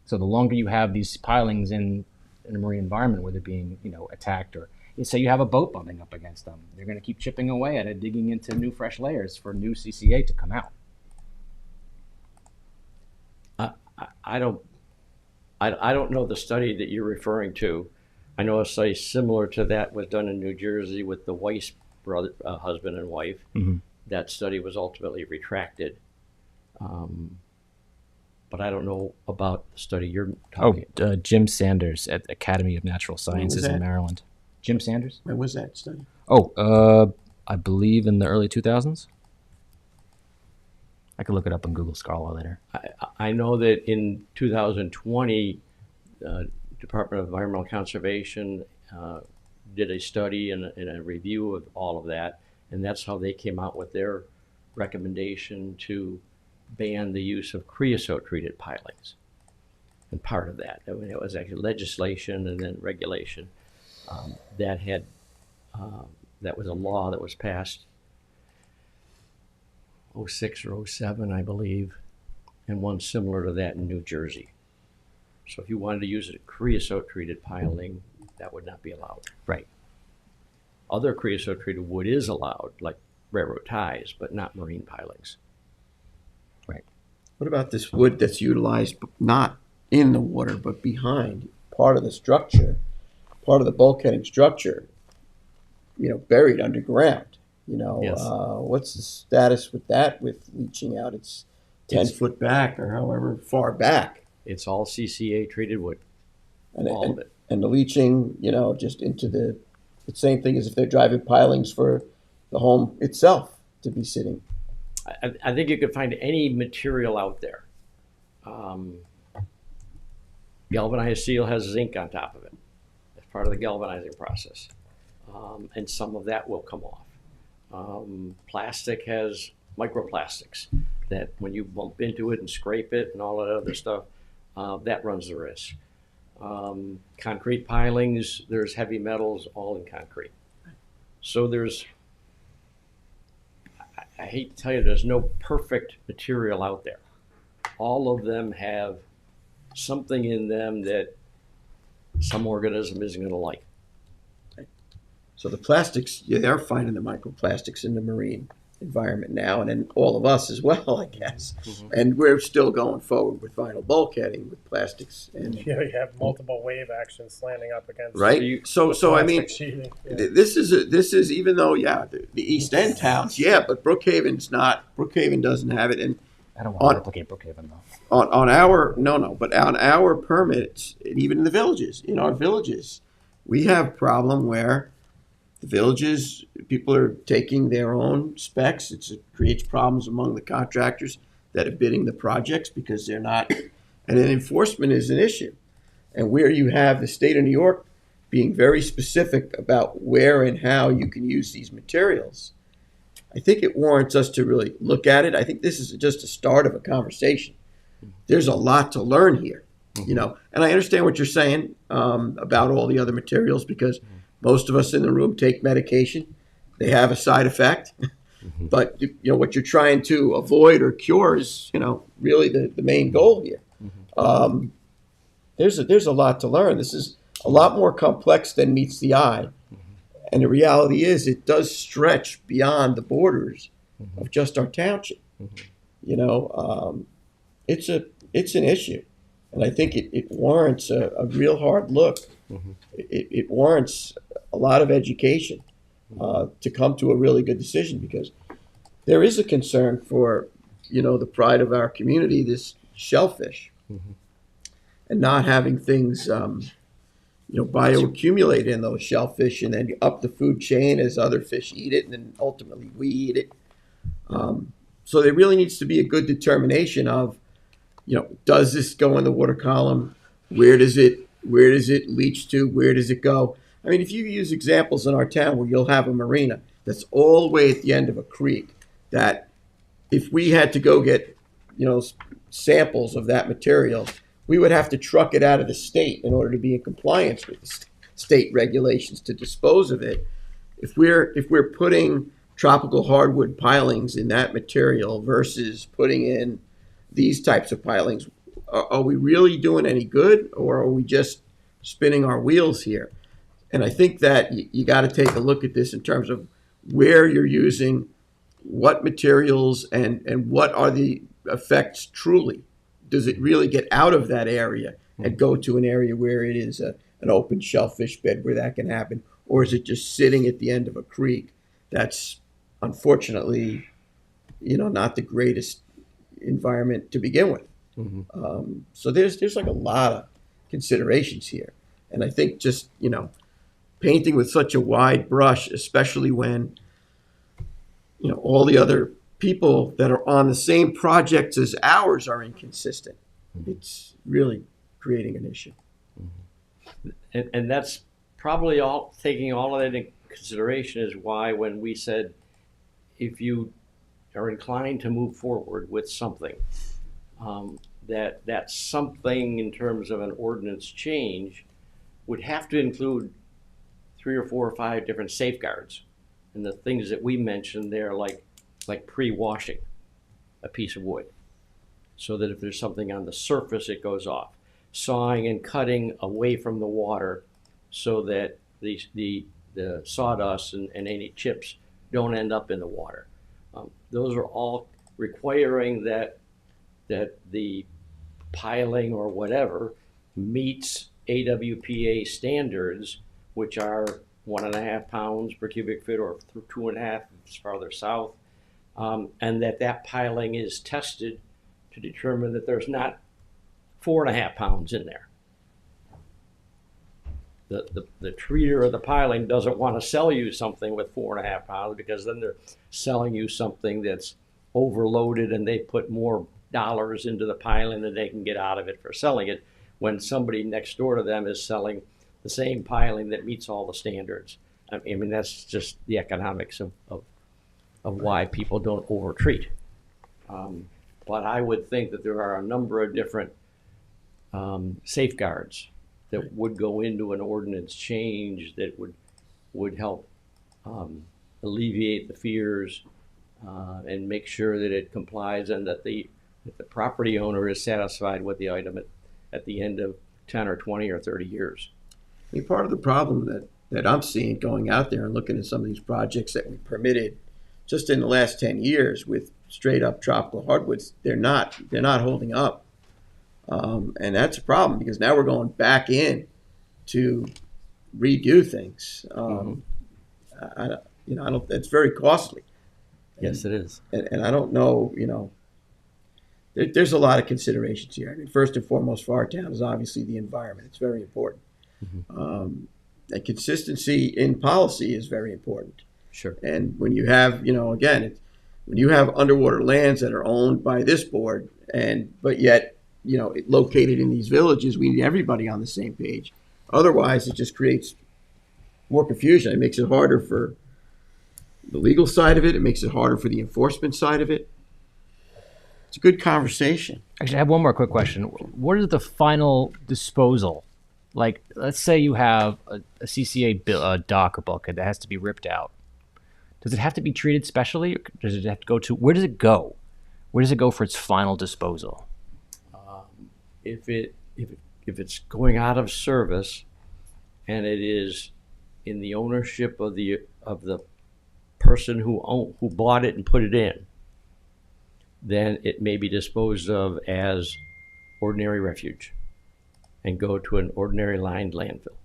Speaker 8: So the longer you have these pilings in a marine environment where they're being, attacked, or say you have a boat bumping up against them, they're going to keep chipping away at it, digging into new fresh layers for new CCA to come out.
Speaker 5: I don't know the study that you're referring to. I know a study similar to that was done in New Jersey with the Weiss husband and wife.
Speaker 8: Mm-hmm.
Speaker 5: That study was ultimately retracted. But I don't know about the study you're talking about.
Speaker 8: Jim Sanders at Academy of Natural Sciences in
Speaker 1: that?
Speaker 8: Maryland. Jim Sanders?
Speaker 1: When was that study?
Speaker 8: I believe in the early 2000s. I could look it up on Google Scholar later.
Speaker 5: I know that in 2020, Department of Environmental Conservation did a study and a review of all of that, and that's how they came out with their recommendation to ban the use of creosote-treated pilings. And part of that, it was actually legislation and then regulation that was a law that was passed 06 or 07, I believe, and one similar to that in New Jersey. So if you wanted to use a creosote-treated piling, that would not be allowed.
Speaker 8: Right.
Speaker 5: Other creosote-treated wood is allowed, like railroad ties, but not marine pilings.
Speaker 8: Right.
Speaker 1: What about this wood that's utilized not in the water, but behind part of the structure, part of the bulkheading structure, buried underground?
Speaker 5: Yes.
Speaker 1: What's the status with that, with leaching out? It's 10 foot back or however far back.
Speaker 5: It's all CCA treated wood, all of it.
Speaker 1: And the leaching, just into the same thing as if they're driving pilings for the home itself to be sitting.
Speaker 5: I think you could find any material out there. Galvanized steel has zinc on top of it. That's part of the galvanizing process. And some of that will come off. Plastic has microplastics that when you bump into it and scrape it and all that other stuff, that runs the risk. Concrete pilings, there's heavy metals all in concrete. So I hate to tell you, there's no perfect material out there. All of them have something in them that some organism isn't going to like.
Speaker 1: So the plastics, they're finding the microplastics in the marine environment now, and then all of us as well, I guess. Mm-hmm. And we're still going forward with vinyl bulkheading with plastics. And
Speaker 10: you have multiple wave actions slanting up against.
Speaker 1: Right. So I mean,
Speaker 10: sheathing.
Speaker 1: This is even though the East End towns, but Brookhaven's not. Brookhaven doesn't have it, and
Speaker 8: I don't want to replicate Brookhaven though.
Speaker 1: On our permits, and even in our villages, we have a problem where the villages, people are taking their own specs. It creates problems among the contractors that are bidding the projects because they're not, and then enforcement is an issue. And where you have the state of New York being very specific about where and how you can use these materials, I think it warrants us to really look at it. I think this is just a start of a conversation. There's a lot to learn here, and I understand what you're saying about all the other materials, because most of us in the room take medication. They have a side effect, but what you're trying to avoid or cure is, really the main goal here. There's a lot to learn. This is a lot more complex than meets the eye. And the reality is it does stretch beyond the borders of just our township. It's an issue. And I think it warrants a real hard look. It warrants a lot of education to come to a really good decision, because there is a concern for, the pride of our community, this shellfish, and not having things, bioaccumulate in those shellfish and then up the food chain as other fish eat it and then ultimately we eat it. So there really needs to be a good determination of, does this go in the water column? Where does it leach to? Where does it go? I mean, if you use examples in our town where you'll have a marina that's all the way at the end of a creek, that if we had to go get, samples of that material, we would have to truck it out of the state in order to be in compliance with the state regulations to dispose of it. If we're putting tropical hardwood pilings in that material versus putting in these types of pilings, are we really doing any good, or are we just spinning our wheels here? And I think that you got to take a look at this in terms of where you're using what materials and what are the effects truly. Does it really get out of that area and go to an area where it is an open shellfish bed where that can happen? Or is it just sitting at the end of a creek that's unfortunately, not the greatest environment to begin with? So there's like a lot of considerations here. And I think just, painting with such a wide brush, especially when, all the other people that are on the same projects as ours are inconsistent, it's really creating an issue.
Speaker 5: And that's probably taking all of that into consideration is why when we said, if you are inclined to move forward with something, that something in terms of an ordinance change would have to include 3 or 4 or 5 different safeguards. And the things that we mentioned there, like pre-washing a piece of wood, so that if there's something on the surface, it goes off. Sawing and cutting away from the water so that the sawdust and any chips don't end up in the water. Those are all requiring that the piling or whatever meets AWPA standards, which are 1.5 pounds per cubic foot or 2.5 if it's farther south, and that piling is tested to determine that there's not 4.5 pounds in there. The treater of the piling doesn't want to sell you something with 4.5 pounds, because then they're selling you something that's overloaded and they put more dollars into the piling than they can get out of it for selling it, when somebody next door to them is selling the same piling that meets all the standards. I mean, that's just the economics of why people don't overtreat. But I would think that there are a number of different safeguards that would go into an ordinance change that would help alleviate the fears and make sure that it complies and that the property owner is satisfied with the item at the end of 10 or 20 or 30 years.
Speaker 1: I mean, part of the problem that I'm seeing going out there and looking at some of these projects that we permitted just in the last 10 years with straight up tropical hardwoods, they're not holding up. And that's a problem, because now we're going back in to redo things. I don't. It's very costly.
Speaker 5: Yes, it is.
Speaker 1: And I don't know. There's a lot of considerations here. I mean, first and foremost for our town is obviously the environment. It's very important. And consistency in policy is very important.
Speaker 5: Sure.
Speaker 1: And when you have, when you have underwater lands that are owned by this board, but yet, located in these villages, we need everybody on the same page. Otherwise, it just creates more confusion. It makes it harder for the legal side of it. It makes it harder for the enforcement side of it. It's a good conversation.
Speaker 8: Actually, I have one more quick question. What is the final disposal? Like, let's say you have a CCA dock or bulkhead that has to be ripped out. Does it have to be treated specially? Or does it have to go to, where does it go? Where does it go for its final disposal?
Speaker 5: If it's going out of service and it is in the ownership of the person who bought it and put it in, then it may be disposed of as ordinary refuge and go to an ordinary lined landfill.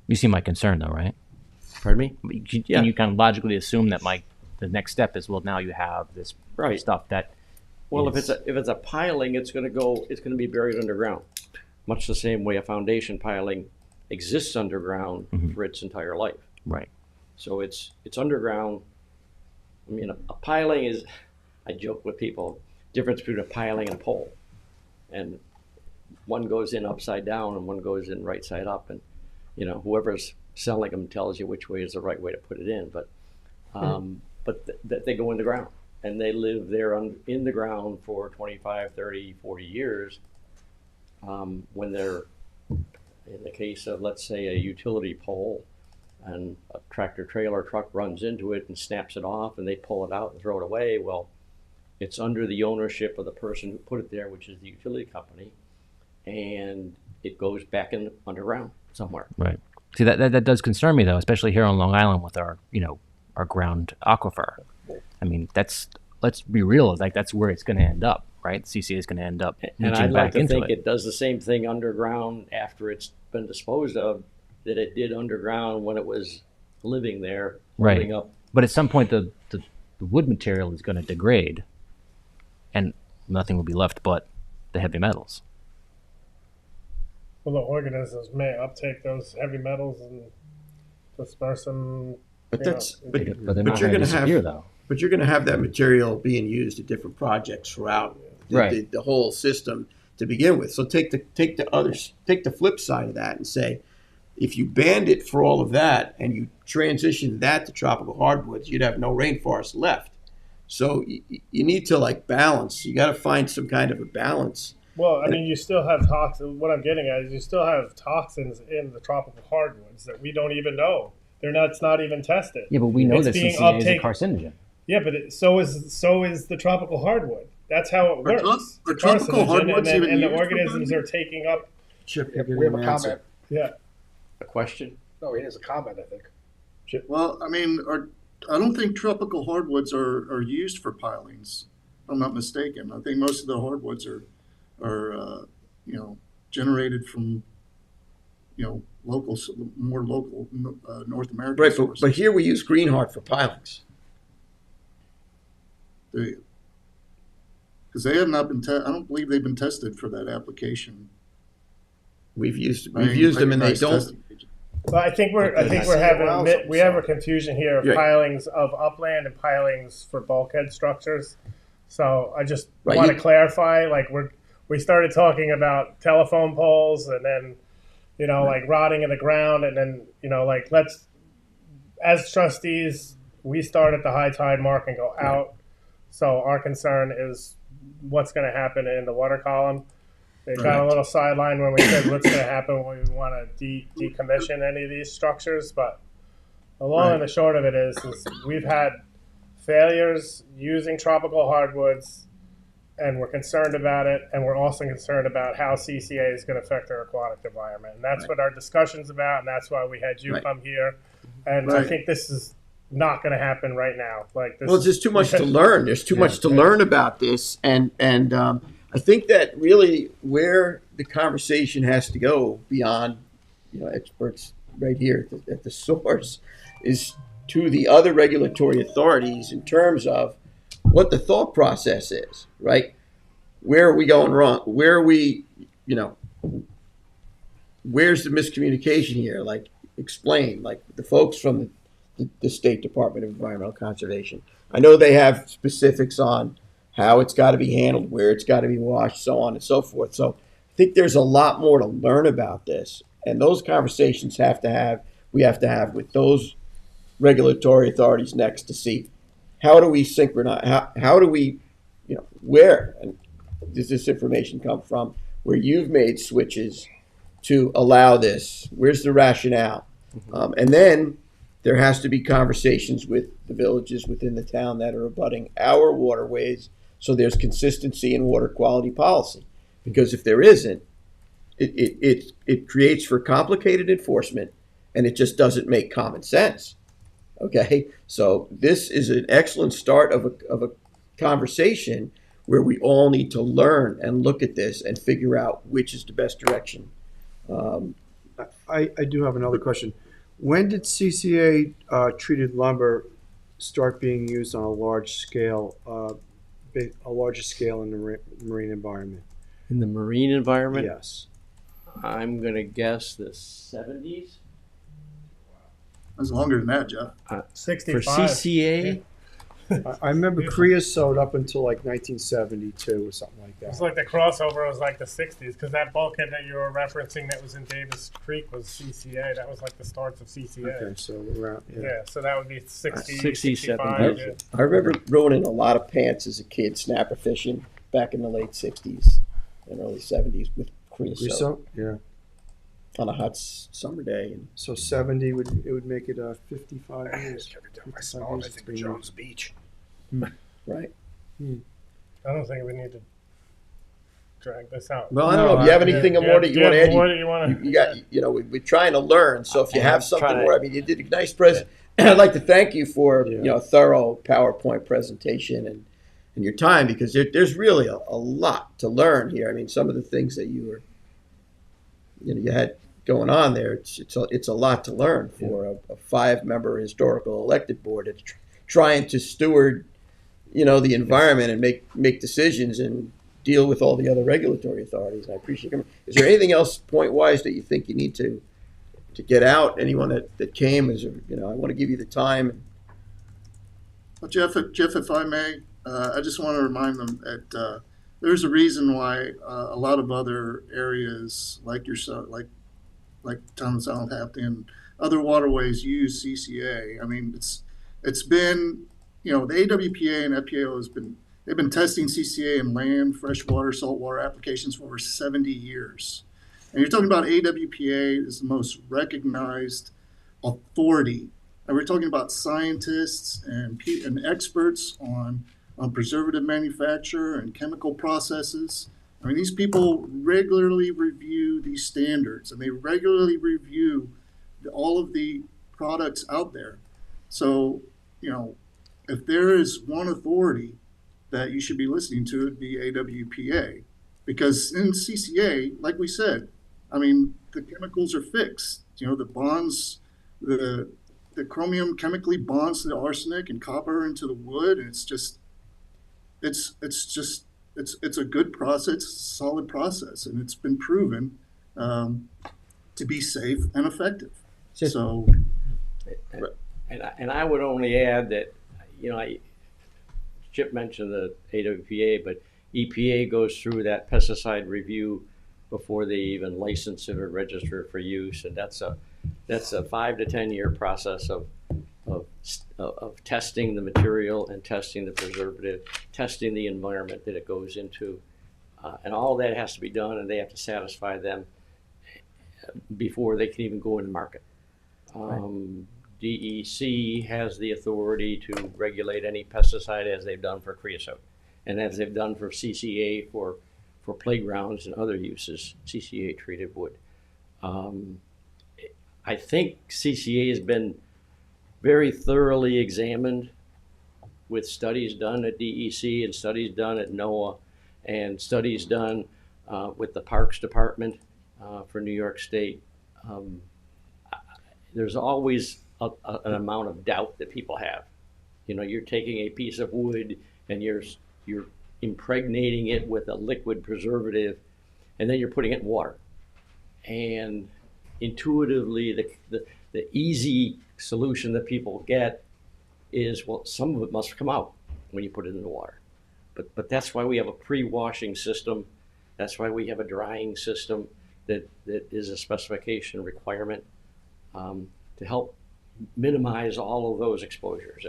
Speaker 8: You see my concern, though, right?
Speaker 5: Pardon me?
Speaker 8: Can you kind of logically assume that the next step is, well, now you have this stuff that.
Speaker 5: Well, if it's a piling, it's going to be buried underground. much the same way a foundation piling exists underground for its entire life.
Speaker 8: Right.
Speaker 5: So it's underground. I mean, a piling is, I joke with people, difference between a piling and a pole. And one goes in upside down and one goes in right side up. And, you know, whoever's selling them tells you which way is the right way to put it in. But they go in the ground and they live there in the ground for 25, 30, 40 years. When they're, in the case of, let's say, a utility pole, and a tractor trailer truck runs into it and snaps it off and they pull it out and throw it away, well, it's under the ownership of the person who put it there, which is the utility company, and it goes back in underground somewhere.
Speaker 8: Right. See, that does concern me, though, especially here on Long Island with our, you know, our ground aquifer. I mean, let's be real, like that's where it's going to end up, right? CCA is going to end up
Speaker 5: And
Speaker 8: reaching
Speaker 5: I'd like
Speaker 8: back
Speaker 5: to
Speaker 8: into
Speaker 5: think
Speaker 8: it.
Speaker 5: it does the same thing underground after it's been disposed of that it did underground when it was living there,
Speaker 8: Right.
Speaker 5: holding up.
Speaker 8: But at some point, the wood material is going to degrade, and nothing will be left but the heavy metals.
Speaker 10: Well, the organisms may uptake those heavy metals and disperse them.
Speaker 1: But that's, but
Speaker 8: But they're
Speaker 1: But
Speaker 8: not
Speaker 1: you're
Speaker 8: going to
Speaker 1: gonna have-
Speaker 8: disappear, though.
Speaker 1: But you're going to have that material being used at different projects throughout
Speaker 8: Right.
Speaker 1: the whole system to begin with. So take the flip side of that and say, if you banned it for all of that and you transition that to tropical hardwoods, you'd have no rainforest left. So you need to like balance. You got to find some kind of a balance.
Speaker 10: Well, I mean, you still have toxins. What I'm getting at is you still have toxins in the tropical hardwoods that we don't even know. It's not even tested.
Speaker 8: Yeah, but we know
Speaker 10: It's
Speaker 8: that
Speaker 10: being
Speaker 8: CCA is a
Speaker 10: uptaken.
Speaker 8: carcinogen.
Speaker 10: Yeah, but so is the tropical hardwood. That's how it works.
Speaker 7: Are tropical
Speaker 10: Carcinogen,
Speaker 7: hardwoods
Speaker 10: and
Speaker 7: even
Speaker 10: the
Speaker 7: used for
Speaker 10: organisms
Speaker 7: burning?
Speaker 10: are taking up.
Speaker 4: Chip,
Speaker 3: Yeah,
Speaker 4: you're
Speaker 3: we have
Speaker 4: giving
Speaker 3: a
Speaker 4: an answer.
Speaker 3: comment.
Speaker 10: Yeah.
Speaker 5: A question?
Speaker 3: No, it is a comment, I think.
Speaker 7: Well, I mean, I don't think tropical hardwoods are used for pilings. If I'm not mistaken. I think most of the hardwoods are generated from, more local North American
Speaker 1: Right,
Speaker 7: sources.
Speaker 1: but here we use greenheart for pilings.
Speaker 7: Because they have not been, I don't believe they've been tested for that application.
Speaker 1: We've used
Speaker 7: I mean,
Speaker 1: them and they
Speaker 7: recognized
Speaker 1: don't.
Speaker 7: testing agent.
Speaker 10: Well, I think we're we have a confusion here of
Speaker 1: Right.
Speaker 10: pilings of upland and pilings for bulkhead structures. So I just
Speaker 1: Right,
Speaker 10: want to
Speaker 1: you-
Speaker 10: clarify. Like we started talking about telephone poles, and then like rotting in the ground, and then like as trustees we start at the high tide mark and go out. So our concern is what's going to happen in the water column. They got a little sidelined when we said what's going to happen when we want to decommission any of these structures. But the long and the short of it is we've had failures using tropical hardwoods, and we're concerned about it. And we're also concerned about how CCA is going to affect our aquatic environment. And that's what our discussion's about. And that's why we had you come here. And I think this is not going to happen right now. Like this.
Speaker 1: Well, it's just too much to learn. There's too much to learn about this, and I think that really where the conversation has to go beyond, experts right here at the source is to the other regulatory authorities in terms of what the thought process is, right? Where are we going wrong? Where are we, where's the miscommunication here? Like, explain, like the folks from the State Department of Environmental Conservation. I know they have specifics on how it's got to be handled, where it's got to be washed, so on and so forth. So I think there's a lot more to learn about this. And those conversations we have to have with those regulatory authorities next to see how do we synchronize, how do we, where does this information come from, where you've made switches to allow this, where's the rationale? And then there has to be conversations with the villages within the town that are abutting our waterways, so there's consistency in water quality policy. Because if there isn't, it creates for complicated enforcement, and it just doesn't make common sense. Okay, so this is an excellent start of a conversation where we all need to learn and look at this and figure out which is the best direction.
Speaker 4: I do have another question. When did CCA treated lumber start being used on a larger scale in the marine environment?
Speaker 5: In the marine environment?
Speaker 4: Yes.
Speaker 5: I'm gonna guess the 70s.
Speaker 7: That's longer than that, Jeff.
Speaker 5: For
Speaker 10: 65.
Speaker 5: CCA,
Speaker 4: I remember creosote up until like 1972 or something like
Speaker 10: It's
Speaker 4: that.
Speaker 10: like the crossover was like the 60s, because that bulkhead that you were referencing that was in Davis Creek was CCA. That was like the starts of CCA.
Speaker 4: Okay, so around,
Speaker 10: Yeah, so that would be 60,
Speaker 5: 60,
Speaker 10: 65.
Speaker 5: 70.
Speaker 10: Yeah.
Speaker 1: I remember rowing in a lot of pants as a kid, snapper fishing back in the late 60s and early 70s with creosote
Speaker 4: Creosote, yeah.
Speaker 1: on a hot summer day. And
Speaker 4: So 70 would make it 55 years.
Speaker 3: I smell it, I think of Jones Beach.
Speaker 1: right.
Speaker 10: I don't think we need to drag this out.
Speaker 1: Well, I don't know if you have anything more that you want to add.
Speaker 10: What do you want
Speaker 1: You got, we're trying to learn. So if you have something
Speaker 5: trying to-
Speaker 1: more, I mean, you did a nice present. I'd like to thank you for
Speaker 4: Yeah.
Speaker 1: a thorough PowerPoint presentation and your time, because there's really a lot to learn here. I mean, some of the things that you had going on there, it's a lot to learn for a 5-member historical elected board that's trying to steward, the environment and make decisions and deal with all the other regulatory authorities. And I appreciate it. Is there anything else point-wise that you think you need to get out? Anyone that came, I want to give you the time.
Speaker 7: Well, Jeff, if I may, I just want to remind them that there's a reason why a lot of other areas like yourself, like town of Southampton, other waterways use CCA. I mean, it's been, the AWPA and FPAO they've been testing CCA in land, freshwater, saltwater applications for over 70 years. And you're talking about AWPA is the most recognized authority. And we're talking about scientists and experts on preservative manufacture and chemical processes. I mean, these people regularly review these standards, and they regularly review all of the products out there. So, if there is one authority that you should be listening to, it'd be AWPA. Because in CCA, like we said, I mean, the chemicals are fixed. The bonds, the chromium chemically bonds to the arsenic and copper into the wood, and it's a good process, it's a solid process, and it's been proven to be safe and effective. So,
Speaker 5: and I would only add that, Chip mentioned the AWPA, but EPA goes through that pesticide review before they even license it or register it for use, and that's a 5 to 10 year process of testing the material and testing the preservative, testing the environment that it goes into, and all that has to be done, and they have to satisfy them before they can even go into market. DEC has the authority to regulate any pesticide, as they've done for creosote, and as they've done for CCA for playgrounds and other uses, CCA treated wood. I think CCA has been very thoroughly examined with studies done at DEC and studies done at NOAA and studies done with the Parks Department for New York State. There's always an amount of doubt that people have. You're taking a piece of wood and you're impregnating it with a liquid preservative, and then you're putting it in water. And intuitively, the easy solution that people get is, well, some of it must come out when you put it in the water. But that's why we have a pre-washing system. That's why we have a drying system that is a specification requirement to help minimize all of those exposures.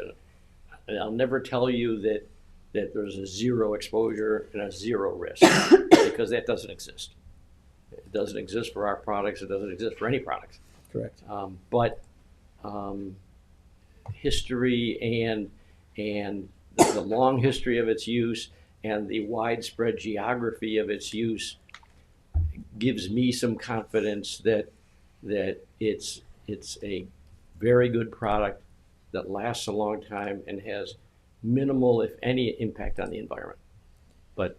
Speaker 5: And I'll never tell you that there's a zero exposure and a zero risk, because that doesn't exist. It doesn't exist for our products. It doesn't exist for any products.
Speaker 1: Correct.
Speaker 5: But history and the long history of its use and the widespread geography of its use gives me some confidence that it's a very good product that lasts a long time and has minimal, if any, impact on the environment. But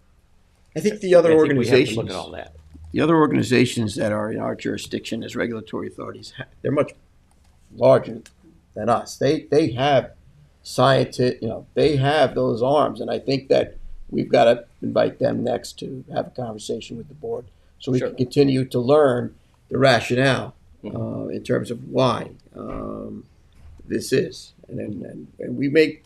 Speaker 1: I think the other
Speaker 5: we have
Speaker 1: organizations,
Speaker 5: to look at all that.
Speaker 1: the other organizations that are in our jurisdiction as regulatory authorities, they're much larger than us. They have scientists, they have those arms, and I think that we've got to invite them next to have a conversation with the board so we
Speaker 5: Sure.
Speaker 1: can continue to learn the rationale in terms of why this is. And we may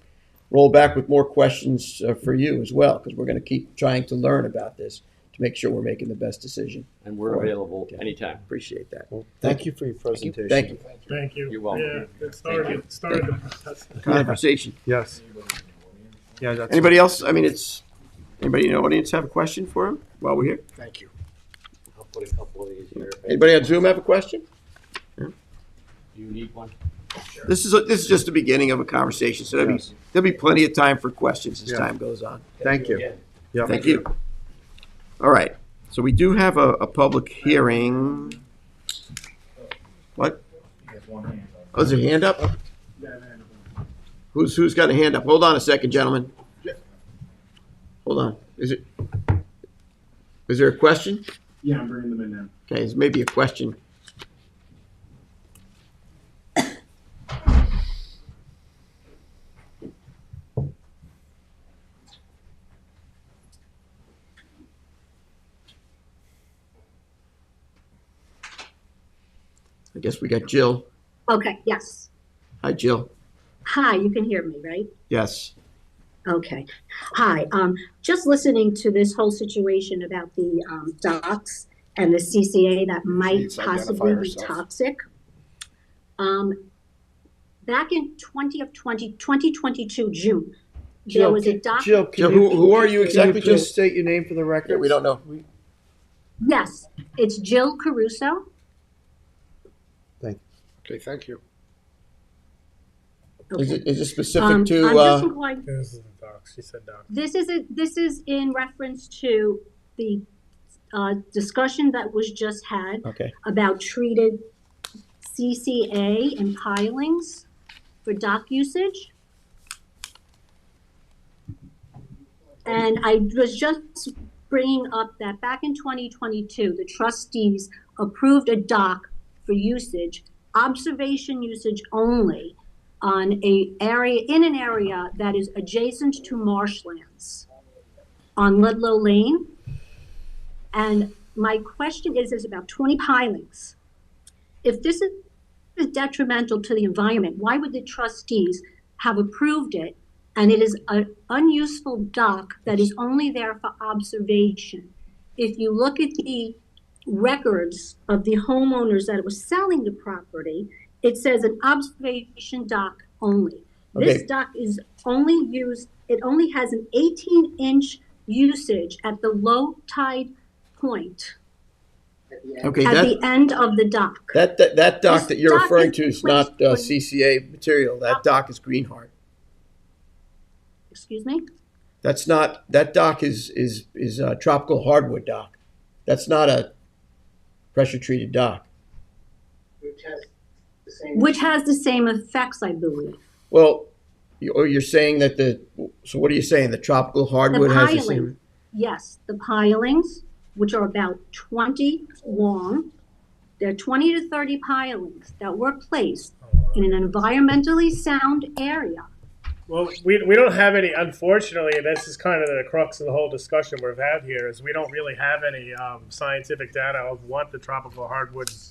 Speaker 1: roll back with more questions for you as well, because we're going to keep trying to learn about this to make sure we're making the best decision.
Speaker 5: And we're available anytime.
Speaker 1: Appreciate that.
Speaker 4: Well, thank you for your presentation.
Speaker 1: Thank you.
Speaker 10: Thank you.
Speaker 5: You're welcome.
Speaker 10: Yeah, it started the process.
Speaker 1: Conversation.
Speaker 4: Yes. Yeah, that's.
Speaker 1: Anybody else? I mean, anybody in the audience have a question for him while we're here?
Speaker 3: Thank you.
Speaker 5: I'll put a couple of these here.
Speaker 1: Anybody on Zoom have a question?
Speaker 5: Do you need one?
Speaker 1: This is just the beginning of a conversation, so there'll be plenty of time for questions as
Speaker 4: Yeah.
Speaker 1: time goes on.
Speaker 4: Thank you.
Speaker 5: Again.
Speaker 4: Yeah.
Speaker 1: Thank you. All right, so we do have a public hearing. What?
Speaker 2: He has one hand up.
Speaker 1: Oh, is there a hand up? Who's got a hand up? Hold on a second, gentlemen. Hold on. Is there a question?
Speaker 3: Yeah, I'm bringing them in now.
Speaker 1: Okay, there's maybe a question. I guess we got Jill.
Speaker 11: Okay, yes.
Speaker 1: Hi, Jill.
Speaker 11: Hi, you can hear me, right?
Speaker 1: Yes.
Speaker 11: Okay. Hi, just listening to this whole situation about the docks and the CCA that might
Speaker 4: Please identify
Speaker 11: possibly be
Speaker 4: yourself.
Speaker 11: toxic. Back in 2022 June, there was a dock.
Speaker 4: Jill,
Speaker 1: Jill, who are you
Speaker 4: Can
Speaker 1: exactly?
Speaker 4: you just state your name for the record?
Speaker 1: Yeah, we don't know.
Speaker 11: Yes, it's Jill Caruso.
Speaker 3: Okay, thank you.
Speaker 1: Is
Speaker 11: Okay.
Speaker 1: it specific
Speaker 11: I'm
Speaker 1: to?
Speaker 11: just inquiring.
Speaker 10: This is the docs. She said docs.
Speaker 11: This is in reference to the discussion that was just had
Speaker 1: Okay.
Speaker 11: about treated CCA and pilings for dock usage. And I was just bringing up that back in 2022, the trustees approved a dock for usage, observation usage only, on in an area that is adjacent to marshlands on Ludlow Lane. And my question is, there's about 20 pilings. If this is detrimental to the environment, why would the trustees have approved it? And it is an unuseful dock that is only there for observation. If you look at the records of the homeowners that was selling the property, it says an observation dock only. This
Speaker 1: Okay.
Speaker 11: dock is only used, it only has an 18-inch usage at the low tide point
Speaker 1: Okay,
Speaker 11: at the end of the dock.
Speaker 1: that dock
Speaker 11: This
Speaker 1: that you're
Speaker 11: dock
Speaker 1: referring
Speaker 11: is
Speaker 1: to is
Speaker 11: placed
Speaker 1: not
Speaker 11: when-
Speaker 1: CCA material. That dock is Greenheart.
Speaker 11: Excuse me?
Speaker 1: That's not, that dock is a tropical hardwood dock. That's not a pressure treated dock.
Speaker 11: Which has the same effects, I believe.
Speaker 1: Well, you're saying that so what are you saying? The tropical hardwood has the same?
Speaker 11: piling. Yes, the pilings, which are about 20 long. There are 20 to 30 pilings that were placed in an environmentally sound area.
Speaker 10: Well, we don't have any, unfortunately, this is kind of the crux of the whole discussion we've had here, is we don't really have any scientific data of what the tropical hardwoods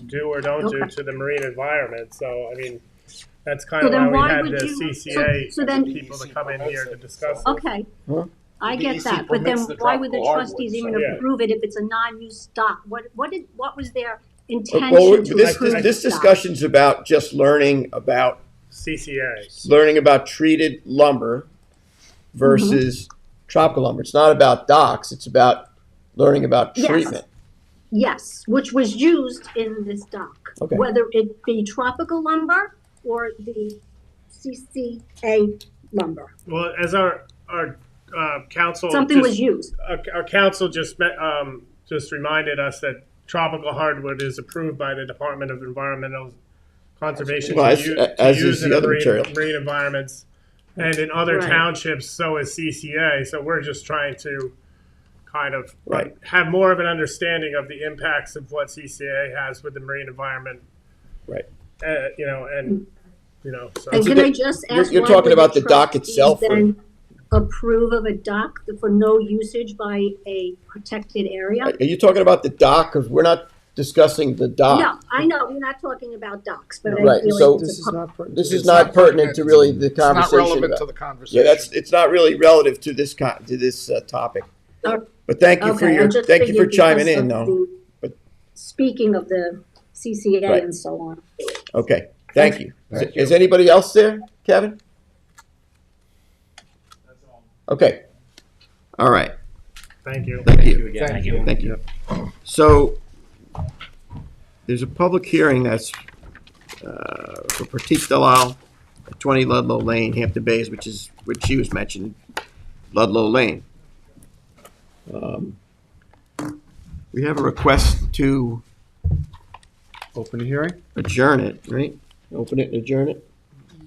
Speaker 10: do or don't do
Speaker 11: Okay.
Speaker 10: to the marine environment. So, I mean, that's kind
Speaker 11: So
Speaker 10: of
Speaker 11: then
Speaker 10: why we
Speaker 11: why
Speaker 10: had
Speaker 11: would
Speaker 10: the
Speaker 11: you-
Speaker 10: CCA
Speaker 11: so then-
Speaker 10: people to come in here to discuss it.
Speaker 11: Okay,
Speaker 1: Huh?
Speaker 11: I
Speaker 9: The
Speaker 11: get
Speaker 9: DEC
Speaker 11: that, but then
Speaker 9: permits the
Speaker 11: why would the
Speaker 9: tropical
Speaker 11: trustees even
Speaker 10: hardwoods, so-
Speaker 11: approve it if it's a non-use dock? What was their
Speaker 1: Well,
Speaker 11: intention to
Speaker 1: this
Speaker 11: approve
Speaker 1: this
Speaker 11: dock?
Speaker 1: discussion's about just learning about
Speaker 10: CCA.
Speaker 1: treated lumber versus tropical lumber. It's not about docks. It's about learning about
Speaker 11: Yes.
Speaker 1: treatment.
Speaker 11: Yes, which was used in this dock.
Speaker 1: Okay.
Speaker 11: Whether it be tropical lumber or the CCA lumber.
Speaker 10: Well, as our council.
Speaker 11: Something was used.
Speaker 10: Our council just reminded us that tropical hardwood is approved by the Department of Environmental Conservation
Speaker 1: Well,
Speaker 10: to
Speaker 1: as
Speaker 10: use
Speaker 1: is
Speaker 10: in
Speaker 1: the other material.
Speaker 10: marine environments. And in other
Speaker 11: Right.
Speaker 10: townships, so is CCA. So we're just trying to kind of
Speaker 1: Right.
Speaker 10: have more of an understanding of the impacts of what CCA has with the marine environment.
Speaker 1: Right.
Speaker 10: So.
Speaker 11: And
Speaker 1: So
Speaker 11: can I just ask
Speaker 1: you're
Speaker 11: why
Speaker 1: talking
Speaker 11: would
Speaker 1: about
Speaker 11: the
Speaker 1: the dock
Speaker 11: trustees
Speaker 1: itself, or-
Speaker 11: then approve of a dock for no usage by a protected area.
Speaker 1: Are you talking about the dock? Because we're not discussing the dock.
Speaker 11: No, I know, we're not talking about docks, but I
Speaker 1: Right,
Speaker 11: feel
Speaker 1: so
Speaker 11: like
Speaker 4: This
Speaker 11: it's
Speaker 4: is
Speaker 11: a
Speaker 4: not pertinent.
Speaker 1: This is
Speaker 3: It's
Speaker 1: not
Speaker 3: not
Speaker 1: pertinent to really the
Speaker 3: It's not
Speaker 1: conversation.
Speaker 3: relevant
Speaker 1: about-
Speaker 3: to the
Speaker 1: Yeah,
Speaker 3: conversation.
Speaker 1: it's not really relative to this topic.
Speaker 11: Oh,
Speaker 1: But thank you for
Speaker 11: okay, I
Speaker 1: your,
Speaker 11: just
Speaker 1: thank you for
Speaker 11: figured
Speaker 1: chiming
Speaker 11: because
Speaker 1: in,
Speaker 11: of
Speaker 1: though.
Speaker 11: the-
Speaker 1: But-
Speaker 11: Speaking of the CCA
Speaker 1: Right.
Speaker 11: and so on.
Speaker 1: Okay, thank you.
Speaker 3: Thank
Speaker 1: Is anybody else there, Kevin?
Speaker 2: That's all.
Speaker 1: Okay. All right,
Speaker 10: Thank you.
Speaker 1: thank you.
Speaker 5: again.
Speaker 3: Thank you.
Speaker 1: Thank you. So, there's a public hearing that's for Pratik Dalal at 20 Ludlow Lane, Hampton Bays, which is, which she was mentioning, Ludlow Lane. We have a request to
Speaker 4: Open the hearing?
Speaker 1: adjourn it, right? Open it and adjourn it?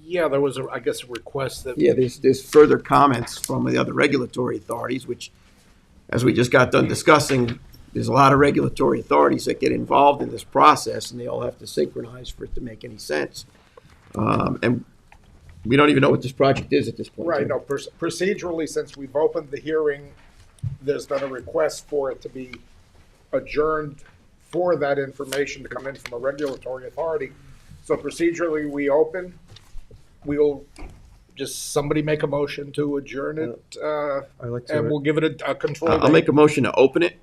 Speaker 3: Yeah, there was, I guess, a request that.
Speaker 1: Yeah, there's further comments from the other regulatory authorities, which, as we just got done discussing, there's a lot of regulatory authorities that get involved in this process, and they all have to synchronize for it to make any sense. And we don't even know what this project is at this point.
Speaker 3: Right, no, procedurally, since we've opened the hearing, there's been a request for it to be adjourned for that information to come in from a regulatory authority. So procedurally, we open, we'll just, somebody make a motion to adjourn it,
Speaker 4: I'd like
Speaker 3: and we'll
Speaker 4: to,
Speaker 3: give it a control.
Speaker 1: I'll make a motion to open it.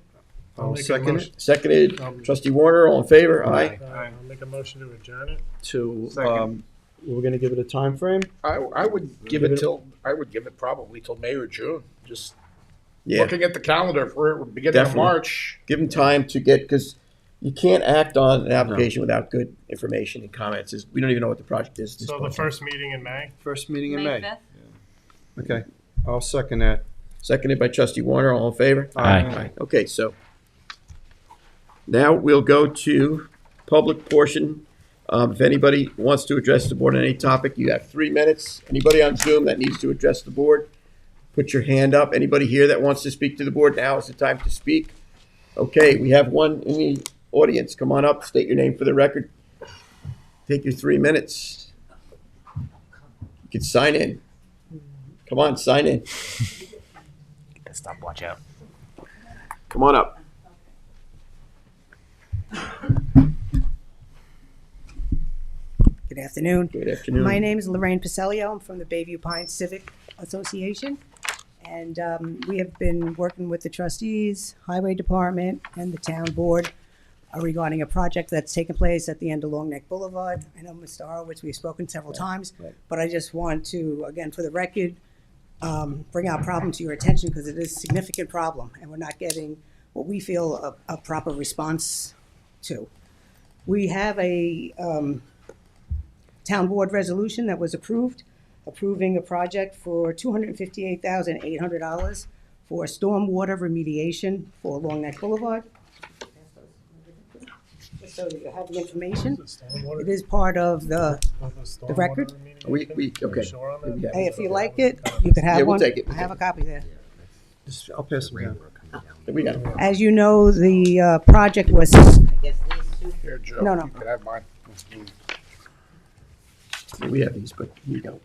Speaker 10: I'll
Speaker 4: I'll
Speaker 10: make a
Speaker 4: second
Speaker 10: motion-
Speaker 4: it
Speaker 1: Seconded, trustee Warner, all in favor? Aye.
Speaker 10: I'll make a motion to adjourn it.
Speaker 4: to,
Speaker 3: Second.
Speaker 4: we're gonna give it a time frame.
Speaker 3: I would give it till, I would give it probably till May or June, just
Speaker 1: Yeah,
Speaker 3: looking at the calendar for beginning of
Speaker 1: Definitely.
Speaker 3: March.
Speaker 1: give them time to get, because you can't act on an application without good information and comments. We don't even know what the project is at this
Speaker 10: So the
Speaker 1: point.
Speaker 10: first meeting in May.
Speaker 4: First meeting in
Speaker 6: May
Speaker 4: May.
Speaker 6: 5th?
Speaker 4: Okay, I'll second that.
Speaker 1: Seconded by trustee Warner, all in favor?
Speaker 8: Aye.
Speaker 1: Okay, so now we'll go to public portion. If anybody wants to address the board on any topic, you have 3 minutes. Anybody on Zoom that needs to address the board, put your hand up. Anybody here that wants to speak to the board, now is the time to speak. Okay, we have one in the audience. Come on up, state your name for the record. Take your 3 minutes. You can sign in. Come on, sign in.
Speaker 8: Get the stopwatch out.
Speaker 1: Come on up.
Speaker 12: Good afternoon.
Speaker 1: Good afternoon.
Speaker 12: My name is Lorraine Pacelio. I'm from the Bayview Pines Civic Association. And we have been working with the trustees, highway department, and the town board regarding a project that's taken place at the end of Long Neck Boulevard. I know, Mr. Horowitz, we've spoken several times,
Speaker 1: right.
Speaker 12: but I just want to, again, for the record, bring our problem to your attention because it is a significant problem and we're not getting what we feel a proper response to. We have a town board resolution that was approving a project for $258,800 for stormwater remediation for Long Neck Boulevard. Just so you have the information. It is part of the record.
Speaker 1: Okay. Yeah.
Speaker 12: Hey, if you like it, you could have
Speaker 1: Yeah, we'll
Speaker 12: one.
Speaker 1: take it.
Speaker 12: I have a copy there.
Speaker 4: I'll pass them down.
Speaker 1: We got it.
Speaker 12: As you know, the project was,
Speaker 3: Here, Joe,
Speaker 12: No, no.
Speaker 3: you can have mine.
Speaker 1: We have these, but you don't.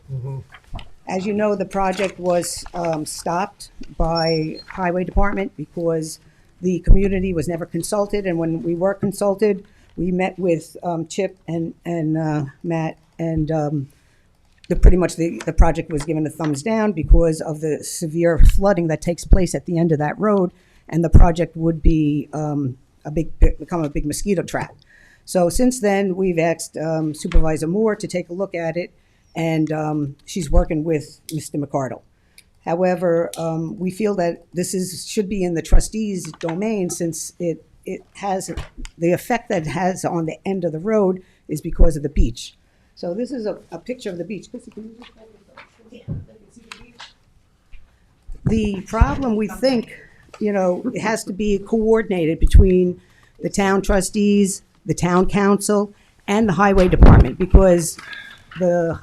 Speaker 12: as you know, the project was stopped by Highway Department because the community was never consulted, and when we were consulted, we met with Chip and Matt, and pretty much the project was given a thumbs down because of the severe flooding that takes place at the end of that road, and the project would be become a big mosquito trap. So since then, we've asked Supervisor Moore to take a look at it, and she's working with Mr. McCardle. However, we feel that this should be in the trustees' domain since it has the effect that it has on the end of the road is because of the beach. So this is a picture of the beach. Chrissy, can you look at it? The problem, we think, it has to be coordinated between the town trustees, the town council, and the highway department, because the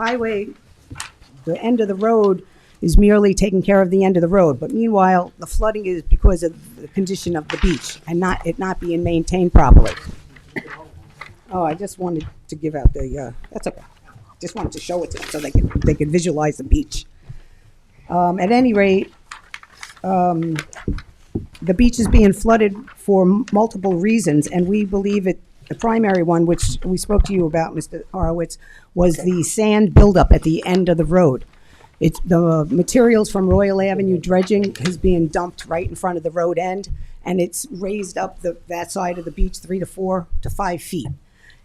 Speaker 12: end of the road is merely taking care of the end of the road. But meanwhile, the flooding is because of the condition of the beach and not being maintained properly. Oh, I just wanted to give out that's okay. Just wanted to show it to them so they could visualize the beach. At any rate, the beach is being flooded for multiple reasons, and we believe it, the primary one, which we spoke to you about, Mr. Horowitz, was the sand buildup at the end of the road. It's the materials from Royal Avenue dredging is being dumped right in front of the road end, and it's raised up that side of the beach 3 to 4 to 5 feet.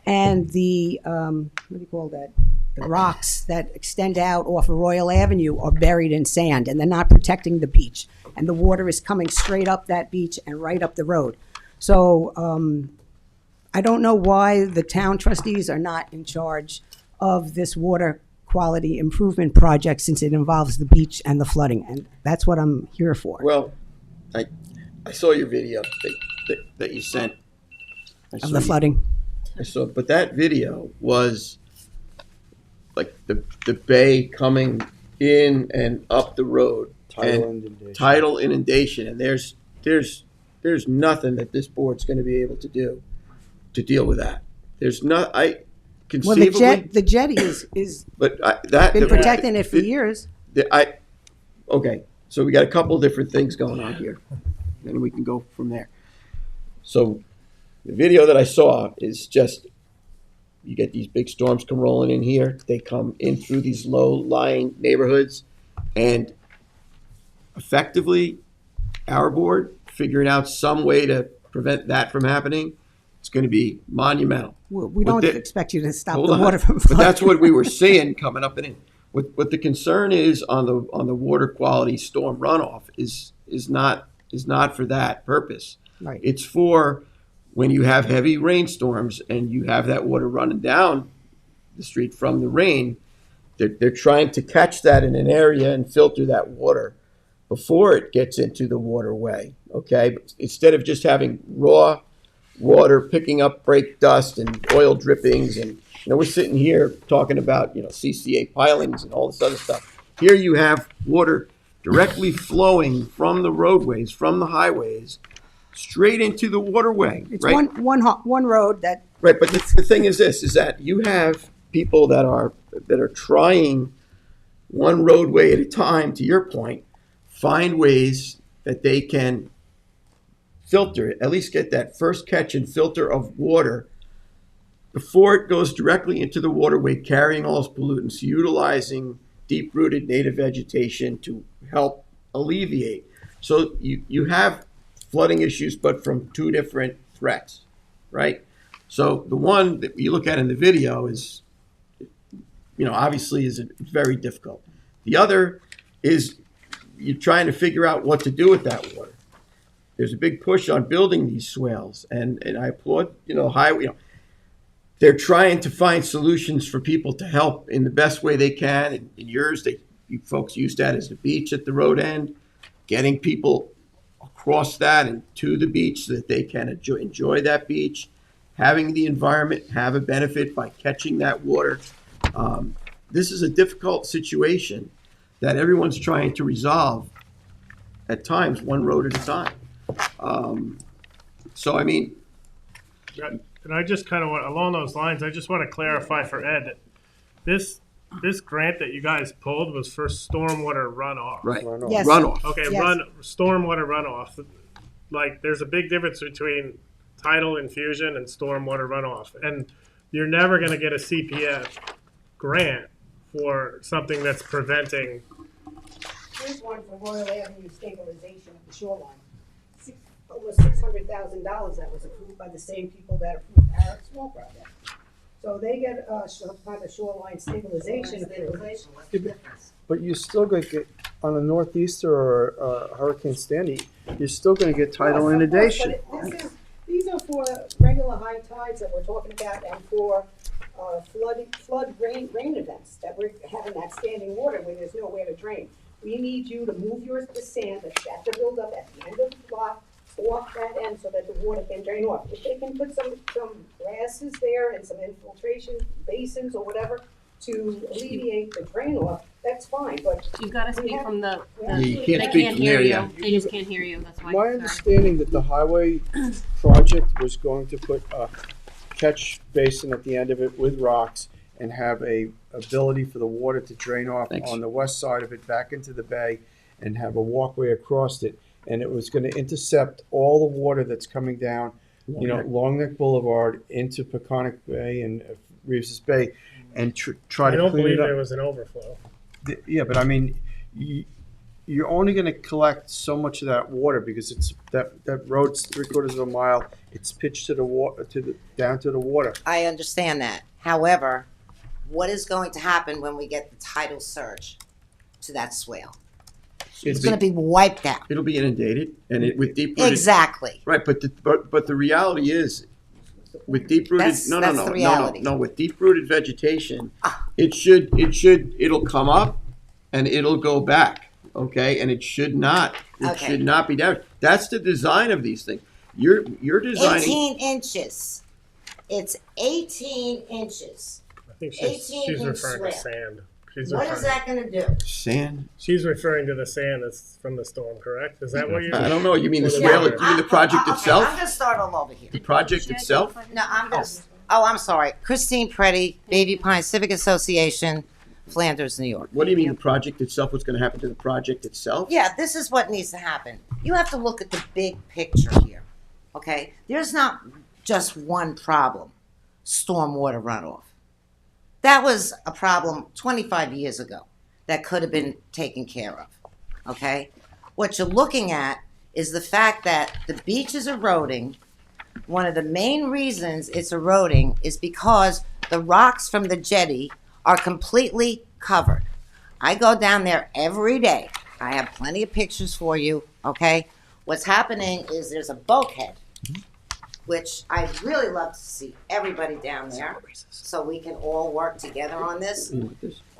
Speaker 12: And the, what do you call that? The rocks that extend out off of Royal Avenue are buried in sand, and they're not protecting the beach. And the water is coming straight up that beach and right up the road. So I don't know why the town trustees are not in charge of this water quality improvement project, since it involves the beach and the flooding, and that's what I'm here for.
Speaker 1: Well, I saw your video that you sent.
Speaker 12: Of the flooding.
Speaker 1: I saw, but that video was like the bay coming in and up the road. Tidal inundation, and there's nothing that this board's going to be able to do to deal with that. There's not. Conceivably,
Speaker 12: well, the jetty is
Speaker 1: but
Speaker 12: been protecting it for years.
Speaker 1: Okay, so we got a couple of different things going on here, and we can go from there. So the video that I saw is just, you get these big storms come rolling in here. They come in through these low-lying neighborhoods, and effectively, our board figuring out some way to prevent that from happening, it's going to be monumental.
Speaker 12: Well, we don't expect you to stop the
Speaker 1: Hold on.
Speaker 12: water from flooding.
Speaker 1: But that's what we were seeing coming up and in. What the concern is on the water quality storm runoff is not for that purpose.
Speaker 12: Right.
Speaker 1: It's for when you have heavy rainstorms and you have that water running down the street from the rain. They're trying to catch that in an area and filter that water before it gets into the waterway. Okay, but instead of just having raw water picking up brake dust and oil drippings, and we're sitting here talking about CCA pilings and all this other stuff. Here you have water directly flowing from the roadways, from the highways, straight into the waterway.
Speaker 12: It's
Speaker 1: right?
Speaker 12: one road that.
Speaker 1: Right, but the thing is this: is that you have people that are trying one roadway at a time. To your point, find ways that they can filter it, at least get that first catch and filter of water before it goes directly into the waterway, carrying all its pollutants, utilizing deep-rooted native vegetation to help alleviate. So you have flooding issues, but from two different threats, right? So the one that you look at in the video is, obviously is very difficult. The other is you're trying to figure out what to do with that water. There's a big push on building these swales, and I applaud, highway. They're trying to find solutions for people to help in the best way they can. In yours, you folks use that as the beach at the road end, getting people across that and to the beach so that they can enjoy that beach, having the environment have a benefit by catching that water. This is a difficult situation that everyone's trying to resolve at times, one road at a time. So, I mean.
Speaker 10: And I just kind of want, along those lines, I just want to clarify for Ed, that this grant that you guys pulled was for stormwater runoff.
Speaker 1: Right.
Speaker 12: Yes.
Speaker 1: Runoff.
Speaker 10: Okay,
Speaker 12: Yes.
Speaker 10: Stormwater runoff. Like, there's a big difference between tidal infusion and stormwater runoff. And you're never going to get a CPF grant for something that's preventing.
Speaker 12: Here's one for Royal Avenue stabilization of the shoreline. Over $600,000 that was approved by the same people that approved our small project. So they get kind of shoreline stabilization.
Speaker 4: But you're still going to get, on a northeaster or Hurricane Sandy, you're still going to get tidal inundation.
Speaker 12: These are for regular high tides that we're talking about, and for flood rain events that we're having that standing water where there's nowhere to drain. We need you to move the sand that's got to build up at the end of the block off that end so that the water can drain off. If they can put some grasses there and some infiltration basins or whatever to alleviate the drain off, that's fine, but.
Speaker 6: You've got to speak from the.
Speaker 1: You
Speaker 6: They
Speaker 1: can't speak
Speaker 6: can't
Speaker 1: from
Speaker 6: hear
Speaker 1: there,
Speaker 6: you.
Speaker 1: yeah.
Speaker 6: They just can't hear you. That's why.
Speaker 4: My
Speaker 6: Sorry.
Speaker 4: understanding that the highway project was going to put a catch basin at the end of it with rocks, and have a ability for the water to drain off
Speaker 1: Thanks.
Speaker 4: on the west side of it back into the bay and have a walkway across it. And it was gonna intercept all the water that's coming down, Long Neck Boulevard into Peconic Bay and Reeves's Bay, and try
Speaker 10: I
Speaker 4: to
Speaker 10: don't
Speaker 4: clean
Speaker 10: believe
Speaker 4: it
Speaker 10: there
Speaker 4: up.
Speaker 10: was an overflow.
Speaker 4: Yeah, but I mean, you're only gonna collect so much of that water because it's, that road's 3/4 of a mile. It's pitched to the water, down to the water.
Speaker 13: I understand that. However, what is going to happen when we get the tidal surge to that swale? It's going to be wiped out.
Speaker 1: It'll be inundated, and with deep-rooted.
Speaker 13: Exactly.
Speaker 1: Right, but the reality is, with deep-rooted,
Speaker 13: That's the reality.
Speaker 1: no, with deep-rooted vegetation, it'll come up, and it'll go back, okay? And it should not be damaged. That's the design of these things. You're designing.
Speaker 13: 18 inches. It's 18 inches.
Speaker 10: I think
Speaker 13: 18
Speaker 10: she's
Speaker 13: inch
Speaker 10: referring to
Speaker 13: swale.
Speaker 10: sand.
Speaker 13: What is that going to do?
Speaker 1: Sand.
Speaker 10: She's referring to the sand that's from the storm, correct? Is that what you're?
Speaker 1: I don't know. You mean the
Speaker 10: Or
Speaker 1: swale?
Speaker 10: water?
Speaker 1: You mean the project
Speaker 13: Okay,
Speaker 1: itself?
Speaker 13: I'm going to start all over here.
Speaker 1: The project itself?
Speaker 13: No, I'm just. Oh, I'm sorry. Christine Preddy, Baby Pine Civic Association, Flanders, New York.
Speaker 1: What do you mean the project itself? What's going to happen to the project itself?
Speaker 13: Yeah, this is what needs to happen. You have to look at the big picture here. Okay? There's not just one problem, stormwater runoff. That was a problem 25 years ago that could have been taken care of. Okay? What you're looking at is the fact that the beach is eroding. One of the main reasons it's eroding is because the rocks from the jetty are completely covered. I go down there every day. I have plenty of pictures for you, okay? What's happening is there's a bulkhead, which I'd really love to see everybody down there so we can all work together on this.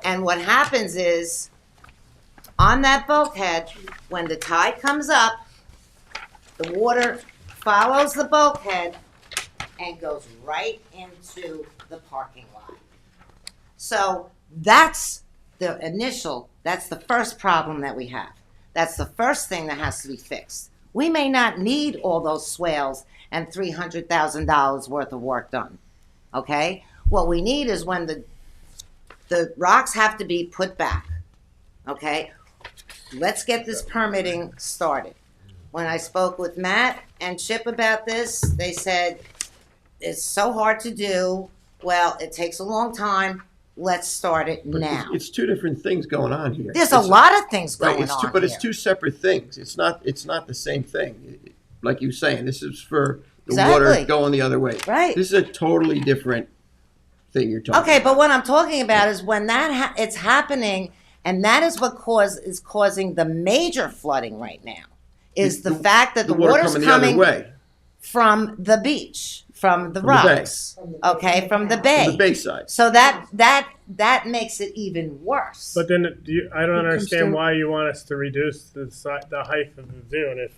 Speaker 13: And what happens is, on that bulkhead, when the tide comes up, the water follows the bulkhead and goes right into the parking lot. So that's that's the first problem that we have. That's the first thing that has to be fixed. We may not need all those swales and $300,000 worth of work done, okay? What we need is when the rocks have to be put back, okay? Let's get this permitting started. When I spoke with Matt and Chip about this, they said, it's so hard to do. Well, it takes a long time. Let's start it now.
Speaker 1: It's two different things going on here.
Speaker 13: There's a lot of things going on
Speaker 1: But it's
Speaker 13: here.
Speaker 1: two separate things. It's not the same thing. Like you were saying, this is for the
Speaker 13: Exactly.
Speaker 1: water going the other way.
Speaker 13: Right.
Speaker 1: This is a totally different thing you're talking
Speaker 13: Okay,
Speaker 1: about.
Speaker 13: but what I'm talking about is when it's happening, and that is what is causing the major flooding right now, is the fact that the water's
Speaker 1: coming
Speaker 13: coming
Speaker 1: the other way.
Speaker 13: from the beach, from the
Speaker 1: From the bay.
Speaker 13: rocks, okay, from the bay.
Speaker 1: From the bay side.
Speaker 13: So that makes it even worse.
Speaker 10: But then I don't
Speaker 4: It comes
Speaker 10: understand
Speaker 4: down-
Speaker 10: why you want us to reduce the height of the dune if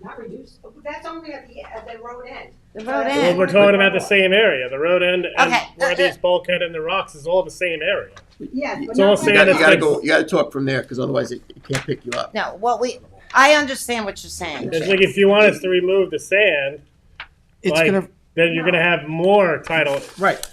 Speaker 12: Not reduced, that's only at the road end.
Speaker 13: The road
Speaker 10: well,
Speaker 13: end.
Speaker 10: we're talking about the same area. The road end and
Speaker 13: Okay,
Speaker 10: where these bulkhead and the rocks is all the same area.
Speaker 12: Yes, but
Speaker 10: It's all
Speaker 12: not
Speaker 10: sand.
Speaker 1: You
Speaker 10: it's
Speaker 1: gotta
Speaker 10: like-
Speaker 1: go. You gotta talk from there because otherwise it can't pick you up.
Speaker 13: No, I understand what you're saying.
Speaker 10: It's like if you want us to remove the sand,
Speaker 4: It's
Speaker 10: like,
Speaker 4: gonna,
Speaker 10: then you're gonna have more tidal.
Speaker 4: right.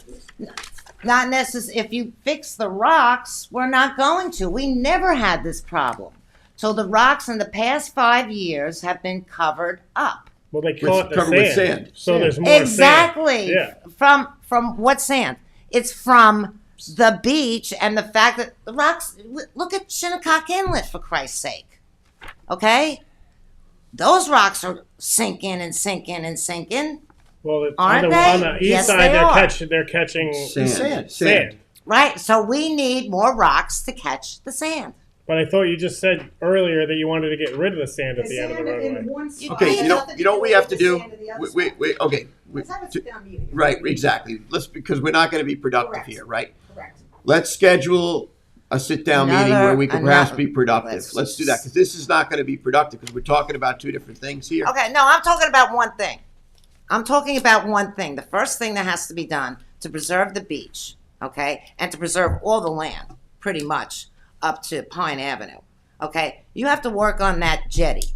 Speaker 13: Not necessarily. If you fix the rocks, we're not going to. We never had this problem. So the rocks in the past 5 years have been covered up.
Speaker 10: Well, they call it the
Speaker 1: covered with sand.
Speaker 10: So there's more
Speaker 13: Exactly.
Speaker 10: sand. Yeah.
Speaker 13: From what sand? It's from the beach and the fact that the rocks. Look at Shinnecock Inlet, for Christ's sake. Okay, those rocks are sinking and sinking and sinking.
Speaker 10: Well,
Speaker 13: Aren't
Speaker 10: on
Speaker 13: they?
Speaker 10: the east
Speaker 13: Yes,
Speaker 10: side,
Speaker 13: they are.
Speaker 10: they're catching
Speaker 1: Sand.
Speaker 13: Right. So we need more rocks to catch the sand.
Speaker 10: But I thought you just said earlier that you wanted to get rid of the sand at the end of the roadway.
Speaker 1: Okay, you know what we have to do. Okay.
Speaker 12: Let's have a sit-down meeting.
Speaker 1: Right, exactly. Because we're not going to be productive
Speaker 12: Correct.
Speaker 1: here, right?
Speaker 12: Correct.
Speaker 1: Let's schedule a sit-down meeting where we can perhaps be productive. Let's do that because this is not going to be productive because we're talking about two different things here.
Speaker 13: Okay. No, I'm talking about one thing. I'm talking about one thing. The first thing that has to be done to preserve the beach, okay, and to preserve all the land, pretty much, up to Pine Avenue, okay? You have to work on that jetty,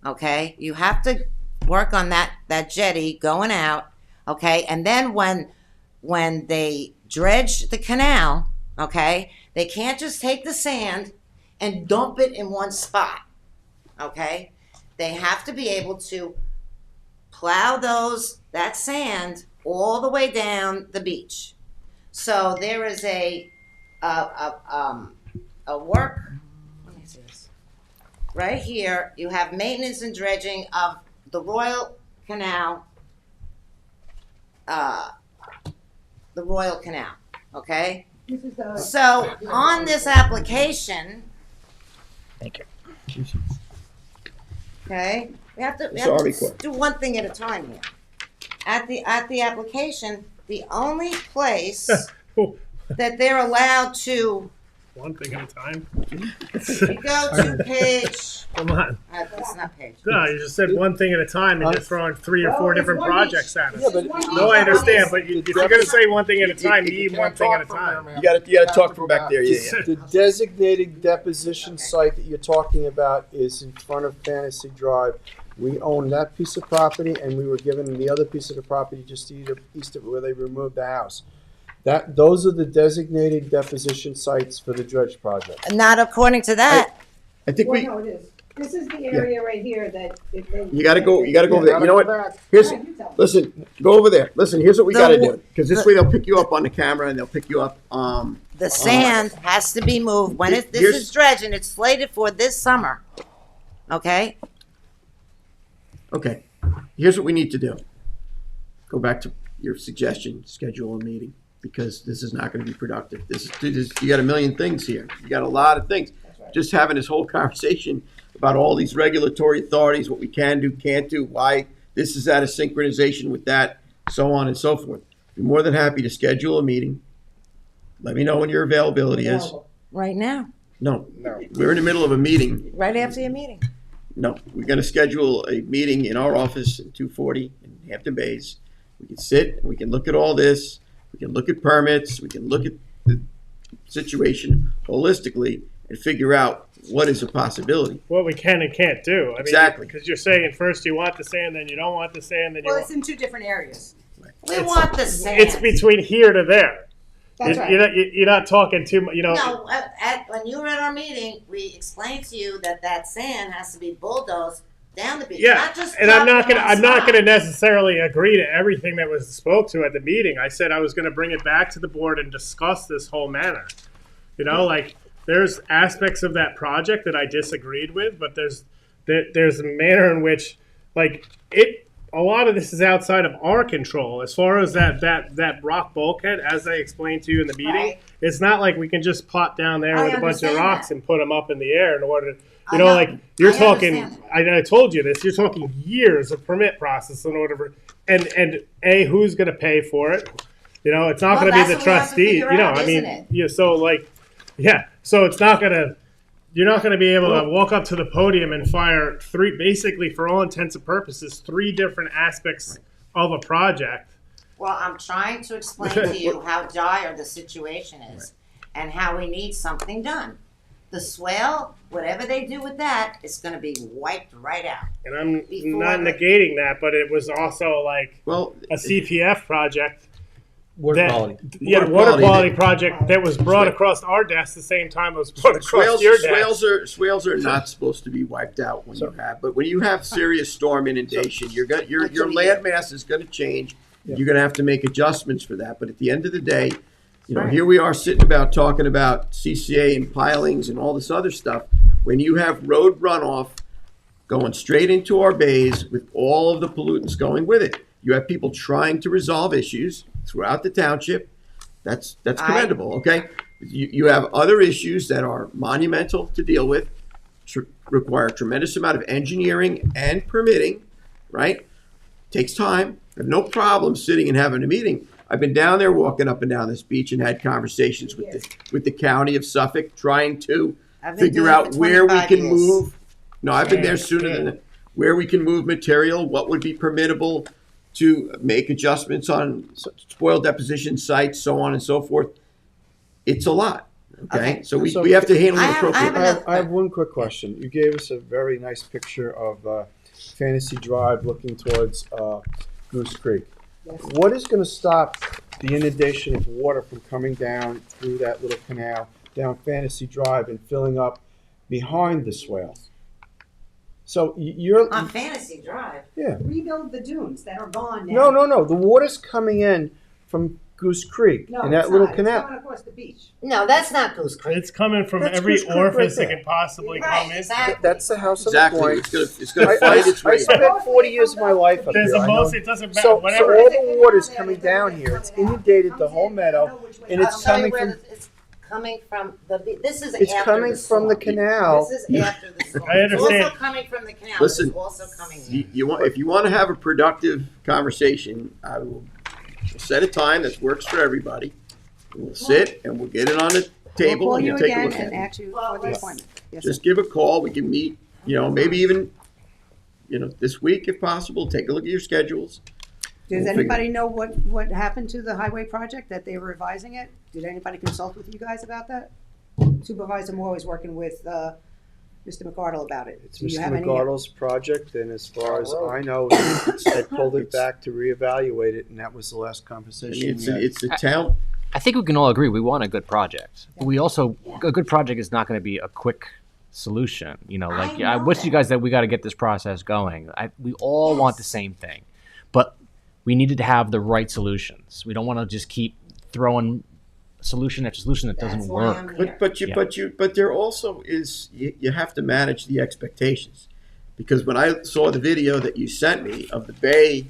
Speaker 13: okay? You have to work on that jetty going out, okay? And then when they dredge the canal, okay? They can't just take the sand and dump it in one spot, okay? They have to be able to plow that sand all the way down the beach. So there is a work, let me see this. Right here, you have maintenance and dredging of the Royal Canal, okay? So on this application,
Speaker 8: Thank you.
Speaker 13: okay, we have to
Speaker 1: Sorry, Court.
Speaker 13: do one thing at a time here. At the application, the only place that they're allowed to
Speaker 10: One thing at a time.
Speaker 13: you go to page.
Speaker 10: Come on.
Speaker 13: That's not page.
Speaker 10: No, you just said one thing at a time, and you're throwing 3 or 4 different projects at us.
Speaker 4: Yeah, but
Speaker 10: No, I understand, but if you're going to say one thing at a time, you need one thing at a time.
Speaker 1: You gotta talk from back there, yeah.
Speaker 4: the designated deposition site that you're talking about is in front of Fantasy Drive. We own that piece of property, and we were given the other piece of the property just east of where they removed the house. Those are the designated deposition sites for the dredge project.
Speaker 13: Not according to that.
Speaker 1: I think we,
Speaker 12: Well, no, it is. This is the area right here that.
Speaker 1: you gotta go over there. You know what? Here's, listen, go over there. Listen, here's what we gotta do. Because this way they'll pick you up on the camera and they'll pick you up,
Speaker 13: The sand has to be moved when this
Speaker 1: Here's-
Speaker 13: is dredging. It's slated for this summer. Okay.
Speaker 1: okay. Here's what we need to do. Go back to your suggestion, schedule a meeting, because this is not gonna be productive. You got a million things here. You got a lot of things. Just having this whole conversation about all these regulatory authorities, what we can do, can't do, why this is out of synchronization with that, so on and so forth. Be more than happy to schedule a meeting. Let me know when your availability is.
Speaker 13: Right now.
Speaker 1: No, we're in the middle of a meeting.
Speaker 13: Right after your meeting.
Speaker 1: No, we're gonna schedule a meeting in our office in 240 in Hampton Bays. We can sit, and we can look at all this, we can look at permits, we can look at the situation holistically and figure out what is a possibility.
Speaker 10: What we can and can't do. I mean,
Speaker 1: Exactly.
Speaker 10: Because you're saying first you want the sand, then you don't want the sand, then you
Speaker 12: Well,
Speaker 10: want.
Speaker 12: it's in 2 different areas.
Speaker 13: We want the sand.
Speaker 10: It's between here to there.
Speaker 12: That's right.
Speaker 10: You're not talking too much, you know.
Speaker 13: No, when you were at our meeting, we explained to you that sand has to be bulldozed down the beach.
Speaker 10: Yeah,
Speaker 13: not just
Speaker 10: and I'm
Speaker 13: dropped
Speaker 10: not
Speaker 13: on the
Speaker 10: gonna
Speaker 13: spot.
Speaker 10: necessarily agree to everything that was spoke to at the meeting. I said I was gonna bring it back to the board and discuss this whole matter. You know, like there's aspects of that project that I disagreed with, but there's a manner in which, like a lot of this is outside of our control. As far as that rock bulkhead, as I explained to you in the meeting,
Speaker 13: Right.
Speaker 10: it's not like we can just plot down there
Speaker 13: I
Speaker 10: with a bunch of
Speaker 13: understand
Speaker 10: rocks
Speaker 13: that.
Speaker 10: and put them up in the air in order to.
Speaker 13: I
Speaker 10: You know,
Speaker 13: know.
Speaker 10: like you're
Speaker 13: I
Speaker 10: talking.
Speaker 13: understand
Speaker 10: I told you this. You're talking years of permit process in order for, and who's going to pay for it? You know, it's not
Speaker 13: Well,
Speaker 10: going to be
Speaker 13: that's
Speaker 10: the
Speaker 13: what we have to
Speaker 10: trustee.
Speaker 13: figure
Speaker 10: You know,
Speaker 13: out,
Speaker 10: I mean,
Speaker 13: isn't it?
Speaker 10: yeah. So like, yeah. So it's not going to. You're not going to be able to walk up to the podium and fire basically for all intents and purposes, 3 different aspects of a project.
Speaker 13: Well, I'm trying to explain to you how dire the situation is and how we need something done. The swale, whatever they do with that, is going to be wiped right out.
Speaker 10: And I'm
Speaker 13: Before
Speaker 10: not
Speaker 13: the-
Speaker 10: negating that, but it was also like
Speaker 1: Well,
Speaker 10: a CPF project.
Speaker 8: Water quality.
Speaker 10: Yeah,
Speaker 1: Water
Speaker 10: water
Speaker 1: quality
Speaker 10: quality project that was brought across our desk the same time it was brought across your desk.
Speaker 1: swales are not supposed to be wiped out when you have, but when you have serious storm inundation, your land mass is gonna change. You're gonna have to make adjustments for that, but at the end of the day, you know, here we are sitting about talking about CCA and pilings and all this other stuff. When you have road runoff going straight into our bays with all of the pollutants going with it, you have people trying to resolve issues throughout the township. That's commendable, okay? You have other issues that are monumental to deal with, require a tremendous amount of engineering and permitting, right? Takes time. I have no problem sitting and having a meeting. I've been down there walking up and down this beach and had conversations with the county of Suffolk, trying to
Speaker 13: I've been
Speaker 1: figure
Speaker 13: doing it
Speaker 1: out
Speaker 13: for
Speaker 1: where we
Speaker 13: 25
Speaker 1: can
Speaker 13: years.
Speaker 1: move. No, I've been there sooner than that. Where we can move material, what would be permittable to make adjustments on spoil deposition sites, so on and so forth. It's a lot, okay? So we have to handle
Speaker 13: I
Speaker 1: it
Speaker 13: have- I have
Speaker 1: appropriately.
Speaker 4: I have one quick question. You gave us a very nice picture of Fantasy Drive looking towards Goose Creek. What is going to stop the inundation of water from coming down through that little canal, down Fantasy Drive and filling up behind the swales. So you're,
Speaker 13: On Fantasy Drive.
Speaker 4: yeah.
Speaker 12: Rebuild the dunes that are gone now.
Speaker 4: No. The water's coming in from Goose Creek
Speaker 12: No,
Speaker 4: in that
Speaker 12: it's
Speaker 4: little
Speaker 12: not.
Speaker 4: canal.
Speaker 12: It's coming across the beach.
Speaker 13: No, that's not Goose Creek.
Speaker 10: It's coming from
Speaker 4: That's
Speaker 10: every
Speaker 4: Goose Creek
Speaker 10: orifice
Speaker 4: right
Speaker 10: it
Speaker 4: there.
Speaker 10: could possibly
Speaker 13: Right,
Speaker 10: come in.
Speaker 13: exactly.
Speaker 4: That's the house on
Speaker 1: Exactly,
Speaker 4: the point.
Speaker 1: it's gonna find its
Speaker 4: I
Speaker 1: way.
Speaker 4: spent 40 years of my life up
Speaker 10: There's
Speaker 4: here.
Speaker 10: a
Speaker 4: I know.
Speaker 10: most, it doesn't matter,
Speaker 4: So
Speaker 10: whatever.
Speaker 4: all the water's coming down here. It's inundated the whole meadow, and
Speaker 13: I'll
Speaker 4: it's
Speaker 13: tell you
Speaker 4: coming
Speaker 13: where
Speaker 4: from.
Speaker 13: it's coming from. This is
Speaker 4: It's
Speaker 13: after
Speaker 4: coming
Speaker 13: the
Speaker 4: from the
Speaker 13: storm.
Speaker 4: canal.
Speaker 13: This is after the storm.
Speaker 10: I understand.
Speaker 13: It's also coming from the canal.
Speaker 1: Listen,
Speaker 13: It's also coming
Speaker 1: You,
Speaker 13: here.
Speaker 1: you want, if you want to have a productive conversation, I will set a time that works for everybody. We'll sit and we'll get it on the table
Speaker 12: We'll call
Speaker 1: and
Speaker 12: you
Speaker 1: we'll take a
Speaker 12: again
Speaker 1: look at
Speaker 12: and
Speaker 1: it.
Speaker 12: ask you for the
Speaker 13: Yes.
Speaker 12: appointment. Yes, sir.
Speaker 1: Just give a call. We can meet, maybe even, this week if possible. Take a look at your schedules.
Speaker 12: Does
Speaker 1: We'll
Speaker 12: anybody know what happened to the highway project, that they were revising it? Did anybody consult with you guys about that? Supervisor Moore was working with, Mr. McArdle about it.
Speaker 4: It's
Speaker 12: Do you
Speaker 4: Mr.
Speaker 12: have any-
Speaker 4: McArdle's project, and as far as I know, they pulled it back to reevaluate it, and that was the last
Speaker 1: I mean,
Speaker 4: conversation.
Speaker 1: it's the town.
Speaker 8: I think we can all agree we want a good project. We also, a good project is not going to be a quick solution.
Speaker 13: I know
Speaker 8: I wish you guys that we got to get this process going. We all want the
Speaker 13: Yes.
Speaker 8: same thing, but we needed to have the right solutions. We don't want to just keep throwing solution after solution that doesn't
Speaker 13: That's why I'm
Speaker 8: work.
Speaker 13: here.
Speaker 1: But there also is, you have to manage the expectations. Because when I saw the video that you sent me of the bay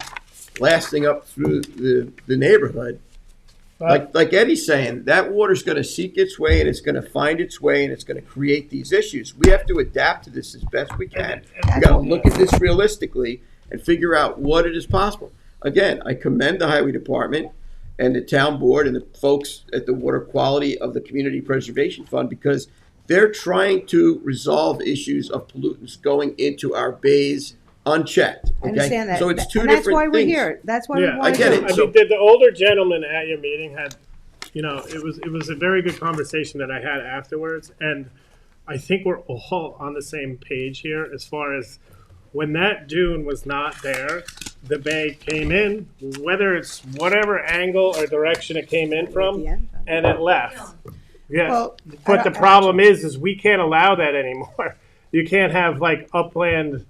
Speaker 1: blasting up through the neighborhood, like Eddie's saying, that water's gonna seek its way and it's gonna find its way and it's gonna create these issues. We have to adapt to this as best we can. We gotta look at this realistically and figure out what it is possible. Again, I commend the highway department and the town board and the folks at the Water Quality of the Community Preservation Fund because they're trying to resolve issues of pollutants going into our bays unchecked.
Speaker 12: I understand that.
Speaker 1: So it's two
Speaker 12: And
Speaker 1: different
Speaker 12: that's why we're
Speaker 1: things.
Speaker 12: here. That's why we
Speaker 10: Yeah,
Speaker 12: want to
Speaker 1: I get
Speaker 12: do
Speaker 1: it.
Speaker 10: I
Speaker 1: So-
Speaker 10: mean, the older gentleman at your meeting had, it was a very good conversation that I had afterwards, and I think we're all on the same page here as far as when that dune was not there, the bay came in, whether it's whatever angle or direction it came in from,
Speaker 12: the end.
Speaker 10: and it left. Yeah,
Speaker 12: Well,
Speaker 10: but the problem is we can't allow that anymore. You can't have like upland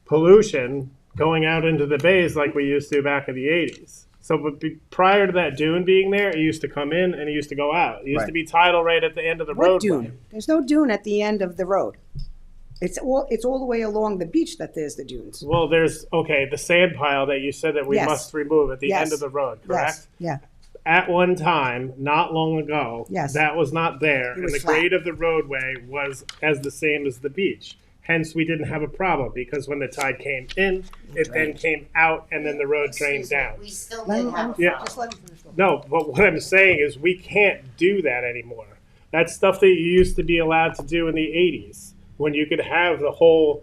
Speaker 10: pollution going out into the bays like we used to back in the 80s. So but prior to that dune being there, it used to come in and it used to go out. It used to be tidal right at the end of the
Speaker 12: What
Speaker 10: roadway.
Speaker 12: dune? There's no dune at the end of the road. It's all the way along the beach that there's the dunes.
Speaker 10: Well, there's the sand pile that you said that we
Speaker 12: Yes.
Speaker 10: must remove at the
Speaker 12: Yes.
Speaker 10: end of the road, correct?
Speaker 12: Yes, yeah.
Speaker 10: At one time, not long ago,
Speaker 12: Yes.
Speaker 10: that was not there, and
Speaker 12: was
Speaker 10: the
Speaker 12: flat.
Speaker 10: grade of the roadway was as the same as the beach. Hence, we didn't have a problem because when the tide came in, it then came out, and then the road drained
Speaker 13: Excuse me,
Speaker 10: down.
Speaker 13: We still
Speaker 12: Let
Speaker 13: did
Speaker 12: him-
Speaker 13: have a
Speaker 10: Yeah.
Speaker 13: problem.
Speaker 12: Just let him finish.
Speaker 10: No, but what I'm saying is we can't do that anymore. That's stuff that you used to be allowed to do in the 80s when you could have the whole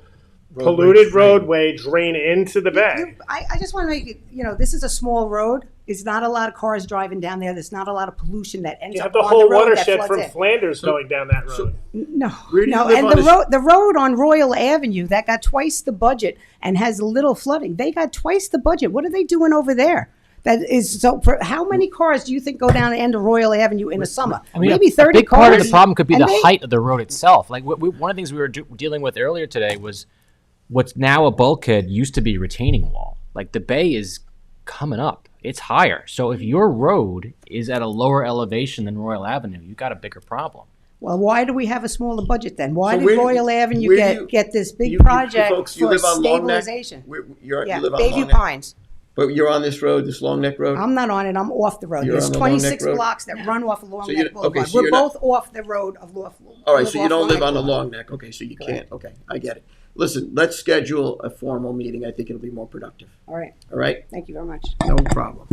Speaker 10: polluted roadway drain into the bay.
Speaker 12: I just want to make it, this is a small road. There's not a lot of cars driving down there. There's not a lot of pollution that ends
Speaker 10: You have
Speaker 12: up
Speaker 10: the
Speaker 12: on
Speaker 10: whole
Speaker 12: the road that
Speaker 10: watershed
Speaker 12: floods
Speaker 10: from
Speaker 12: in.
Speaker 10: Flanders going down that road.
Speaker 12: No,
Speaker 1: Where do you
Speaker 12: no,
Speaker 1: live
Speaker 12: and
Speaker 1: on this-
Speaker 12: the road on Royal Avenue that got twice the budget and has little flooding. They got twice the budget. What are they doing over there? That is so. How many cars do you think go down the end of Royal Avenue in the summer?
Speaker 8: I mean,
Speaker 12: Maybe
Speaker 8: a
Speaker 12: 30
Speaker 8: big
Speaker 12: cars.
Speaker 8: part of the problem could be
Speaker 12: And
Speaker 8: the
Speaker 12: they-
Speaker 8: height of the road itself. Like one of the things we were dealing with earlier today was what's now a bulkhead used to be a retaining wall. Like the bay is coming up. It's higher. So if your road is at a lower elevation than Royal Avenue, you got a bigger problem.
Speaker 12: Well, why do we have a smaller budget then? Why
Speaker 1: So
Speaker 12: did
Speaker 1: where do-
Speaker 12: Royal Avenue
Speaker 1: where do you-
Speaker 12: get this big
Speaker 1: you
Speaker 12: project
Speaker 1: folks, you
Speaker 12: for
Speaker 1: live on Long Neck?
Speaker 12: stabilization?
Speaker 1: You
Speaker 12: Yeah,
Speaker 1: live on
Speaker 12: Bayview
Speaker 1: Long Neck?
Speaker 12: Pines.
Speaker 1: But you're on this road, this Long Neck Road?
Speaker 12: I'm not on it. I'm off the road.
Speaker 1: You're
Speaker 12: There's
Speaker 1: on the Long Neck
Speaker 12: 26
Speaker 1: Road?
Speaker 12: blocks that run off of Long
Speaker 1: So
Speaker 12: Neck
Speaker 1: you-
Speaker 12: Boulevard.
Speaker 1: okay, so
Speaker 12: We're
Speaker 1: you're not-
Speaker 12: both off the road of Long.
Speaker 1: All right, so you
Speaker 12: off
Speaker 1: don't
Speaker 12: Long
Speaker 1: live
Speaker 12: Neck
Speaker 1: on the
Speaker 12: Boulevard.
Speaker 1: Long Neck. Okay, so you can't. Okay, I get it. Listen, let's schedule a formal meeting. I think it'll be more productive.
Speaker 12: All right.
Speaker 1: All right?
Speaker 12: Thank you very much.
Speaker 1: No problem.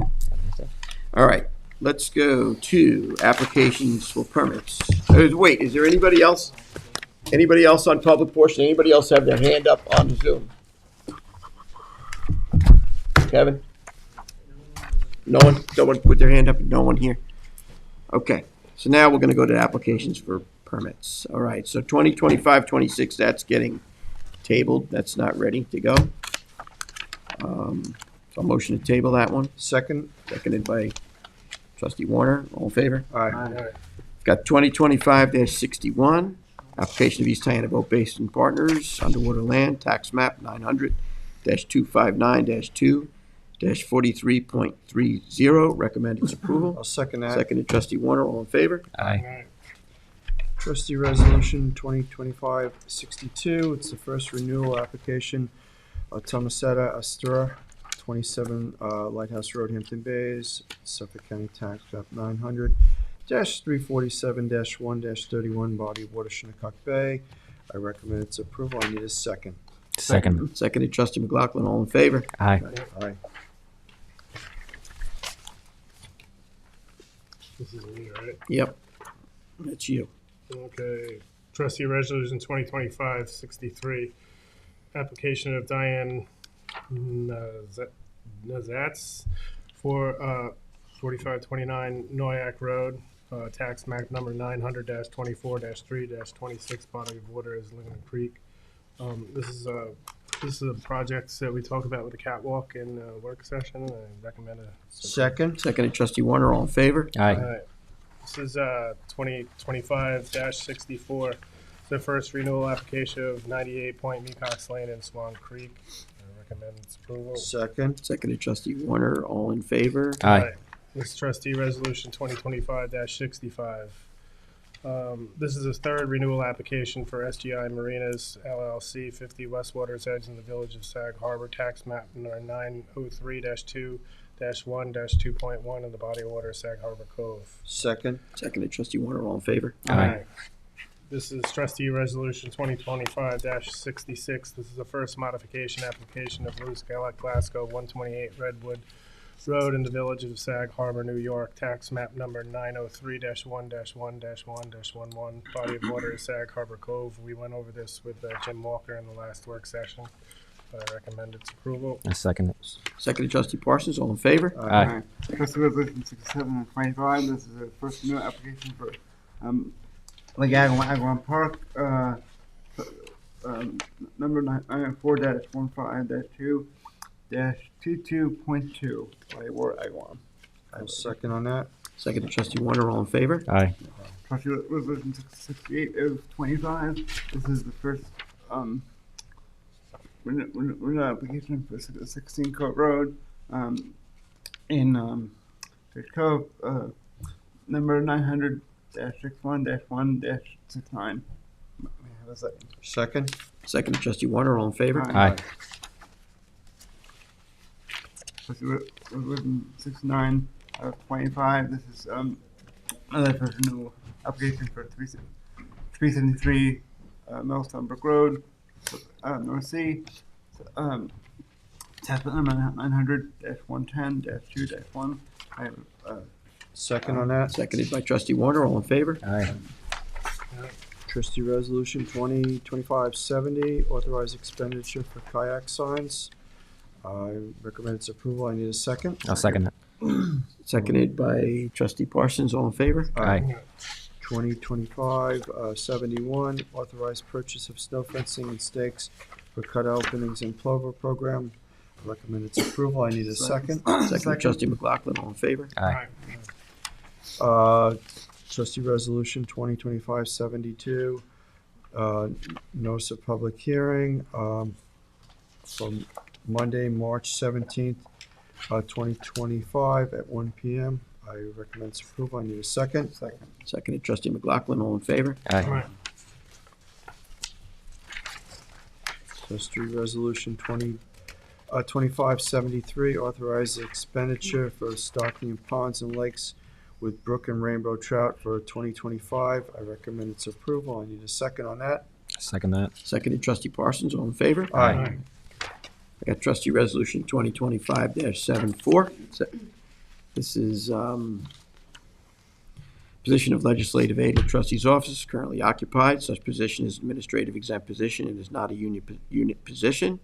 Speaker 1: All right, let's go to applications for permits. Wait, is there anybody else? Anybody else on public portion? Anybody else have their hand up on Zoom? Kevin? No one? Someone put their hand up? No one here? Okay, so now we're gonna go to applications for permits. All right, so 2025-26, that's getting tabled. That's not ready to go. So motion to table that one.
Speaker 4: Second,
Speaker 1: Seconded by Trustee Warner, all in favor?
Speaker 4: Aye.
Speaker 1: Got 2025-61, application of East Hannibal Basin Partners, Underwater Land, tax map 900-259-2-43.30, recommend its approval.
Speaker 4: I'll second that.
Speaker 1: Seconded, Trustee Warner, all in favor?
Speaker 8: Aye.
Speaker 4: Trustee Resolution 2025-62, it's the first renewal application, Tomasetta Astura, 27 Lighthouse Road, Hampton Bays, Suffolk County Tax Map 900-347-1-31, body of water, Shinnecock Bay. I recommend its approval. I need a second.
Speaker 8: Second.
Speaker 1: Seconded, Trustee McLaughlin, all in favor?
Speaker 8: Aye.
Speaker 4: Aye.
Speaker 10: This is me, right?
Speaker 1: Yep, that's you.
Speaker 10: Okay. Trustee Resolution 2025-63, application of Diane Nazatz for 4529 Noyak Road, tax map number 900-24-3-26, body of water is Lincoln Creek. This is a project that we talk about with the catwalk in work session. I recommend a
Speaker 4: Second.
Speaker 1: Seconded, Trustee Warner, all in favor?
Speaker 8: Aye.
Speaker 10: All right. This is 2025-64. It's the first renewal application of 98 Point Mecox Lane in Swan Creek. I recommend its approval.
Speaker 4: Second.
Speaker 1: Seconded, Trustee Warner, all in favor?
Speaker 8: Aye.
Speaker 10: This is Trustee Resolution 2025-65. This is the third renewal application for SGI Marinas LLC, 50 West Waters Edge in the Village of Sag Harbor, tax map number 903-2-1-2.1 in the body of water, Sag Harbor Cove.
Speaker 4: Second.
Speaker 1: Seconded, Trustee Warner, all in favor?
Speaker 8: Aye.
Speaker 10: This is Trustee Resolution 2025-66. This is the first modification application of Loose Glasgow 128 Redwood Road in the Village of Sag Harbor, New York, tax map number 903-1-1-1-11, body of water, Sag Harbor Cove. We went over this with Jim Walker in the last work session. I recommend its approval.
Speaker 8: I second it.
Speaker 1: Seconded, Trustee Parsons, all in favor?
Speaker 8: Aye.
Speaker 9: Trustee Resolution 67 and 25, this is the first new application for, Lake Agawam Park, number 994-15-2-22.2, body of water, Agawam.
Speaker 4: I'll second on that.
Speaker 1: Seconded, Trustee Warner, all in favor?
Speaker 8: Aye.
Speaker 9: Trustee Resolution 68 of 25, this is the first, renewal application for 16 Cove Road, in, Fish Cove, number 900-61-1-69. May I have a second?
Speaker 4: Second.
Speaker 1: Seconded, Trustee Warner, all in favor?
Speaker 8: Aye.
Speaker 9: Trustee Resolution 69 of 25, this is, another first renewal application for 373, Millstone Brook Road, North Sea, tax number 900-110-2-1. I have,
Speaker 4: Second on that.
Speaker 1: Seconded by Trustee Warner, all in favor?
Speaker 8: Aye.
Speaker 4: Trustee Resolution 2025-70, authorized expenditure for kayak signs. I recommend its approval. I need a second.
Speaker 8: I'll second it.
Speaker 1: Seconded by Trustee Parsons, all in favor?
Speaker 8: Aye.
Speaker 4: 2025-71, authorized purchase of snow fencing and stakes for cut openings in Plover program. I recommend its approval. I need a second.
Speaker 1: Seconded, Trustee McLaughlin, all in favor?
Speaker 8: Aye.
Speaker 4: Trustee Resolution 2025-72, notice of public hearing, from Monday, March 17th, 2025 at 1 p.m. I recommend its approval. I need a second.
Speaker 1: Seconded, Trustee McLaughlin, all in favor?
Speaker 8: Aye.
Speaker 4: Trustee Resolution 25-73, authorized expenditure for stocking ponds and lakes with brook and rainbow trout for 2025. I recommend its approval. I need a second on that.
Speaker 8: Second that.
Speaker 1: Seconded, Trustee Parsons, all in favor?
Speaker 4: Aye.
Speaker 1: I got Trustee Resolution 2025-74. This is position of legislative aid in the trustee's office, currently occupied. Such position is administrative exempt position and is not a unit position.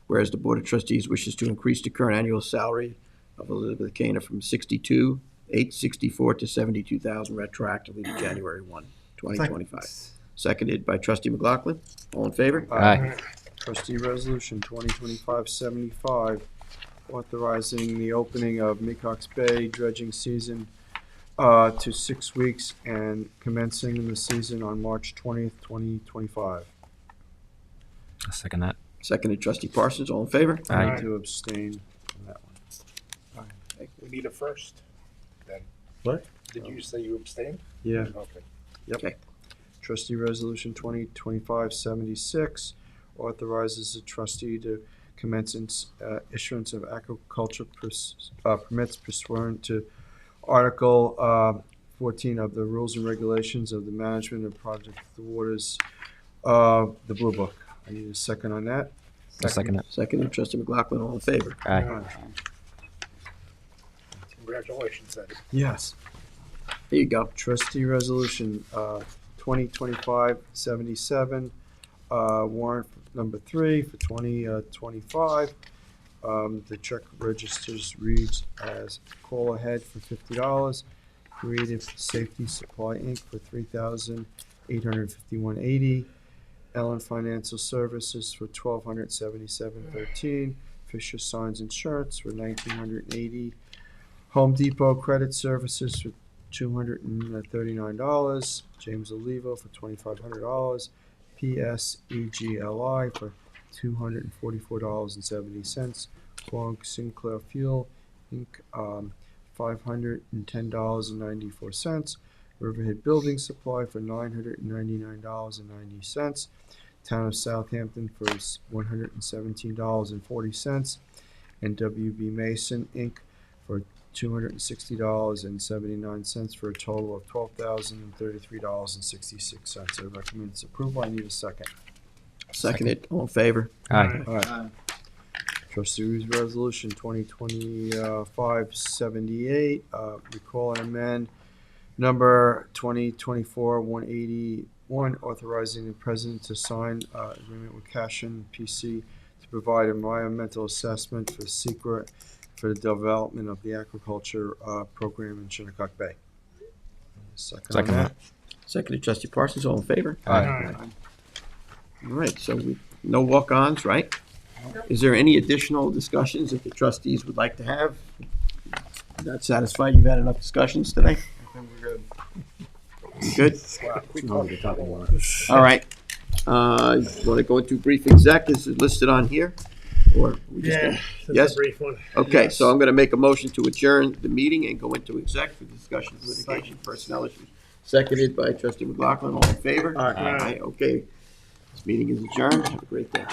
Speaker 1: Whereas the Board of Trustees wishes to increase the current annual salary of Elizabeth Kana from $62,864 to $72,000 retroactively to January 1, 2025. Seconded by Trustee McLaughlin. All in favor?
Speaker 8: Aye.
Speaker 4: Trustee Resolution 2025-75, authorizing the opening of Mecox Bay dredging season to 6 weeks and commencing the season on March 20th, 2025.
Speaker 8: I'll second that.
Speaker 1: Seconded trustee Parsons, all in favor?
Speaker 4: I
Speaker 8: Aye.
Speaker 4: need to abstain from that one.
Speaker 3: We need a first, then.
Speaker 4: What?
Speaker 3: Did you say you abstained?
Speaker 4: Yeah.
Speaker 3: Okay.
Speaker 4: Yep.
Speaker 1: Okay.
Speaker 4: Trustee Resolution 2025-76 authorizes the trustee to commence issuance of agriculture permits pursuant to Article 14 of the Rules and Regulations of the Management of Project Waters, the Blue Book. I need a second on that.
Speaker 8: I'll second that.
Speaker 1: Seconded trustee McLaughlin, all in favor?
Speaker 8: Aye.
Speaker 3: Congratulations, Eddie.
Speaker 4: Yes.
Speaker 1: There you go.
Speaker 4: Trustee Resolution 2025-77, warrant number 3 for 2025. The check registers reads as call ahead for $50, Creative Safety Supply Inc. for $3,851.80, Ellen Financial Services for $1,277.13, Fisher Signs Insurance for $1,980, Home Depot Credit Services for $239, James Olivo for $2,500, PSEGLI for $244.70, Quong Sinclair Fuel Inc., $510.94, Riverhead Building Supply for $999.90, Town of Southampton for $117.40, and WB Mason Inc. for $260.79 for a total of $12,033.66. I recommend its approval. I need a second.
Speaker 1: Seconded, all in favor?
Speaker 8: Aye.
Speaker 4: All right. Trustees Resolution 2025-78, recall and amend number 2024-181, authorizing the president to sign agreement with Cashin PC to provide environmental assessment for secret for the development of the aquaculture program in Shinnecock Bay. Second on
Speaker 8: Second
Speaker 4: that.
Speaker 1: Seconded trustee Parsons, all in favor?
Speaker 8: Aye.
Speaker 1: All right, so no walk-ons, right? Is there any additional discussions that the trustees would like to have? Not satisfied you've had enough discussions today?
Speaker 3: I think we're good.
Speaker 1: Good?
Speaker 3: We talked about
Speaker 1: All right. Want to go into brief exec? Is it listed on here? Or we just
Speaker 10: Yeah,
Speaker 1: gonna-
Speaker 10: that's
Speaker 1: Yes?
Speaker 10: a brief one.
Speaker 1: Okay,
Speaker 10: Yes.
Speaker 1: so I'm going to make a motion to adjourn the meeting and go into exec for discussion of litigation, personnel issues. Seconded by trustee McLaughlin, all in favor?
Speaker 10: Aye.
Speaker 1: Okay. This meeting is adjourned. Have a great day.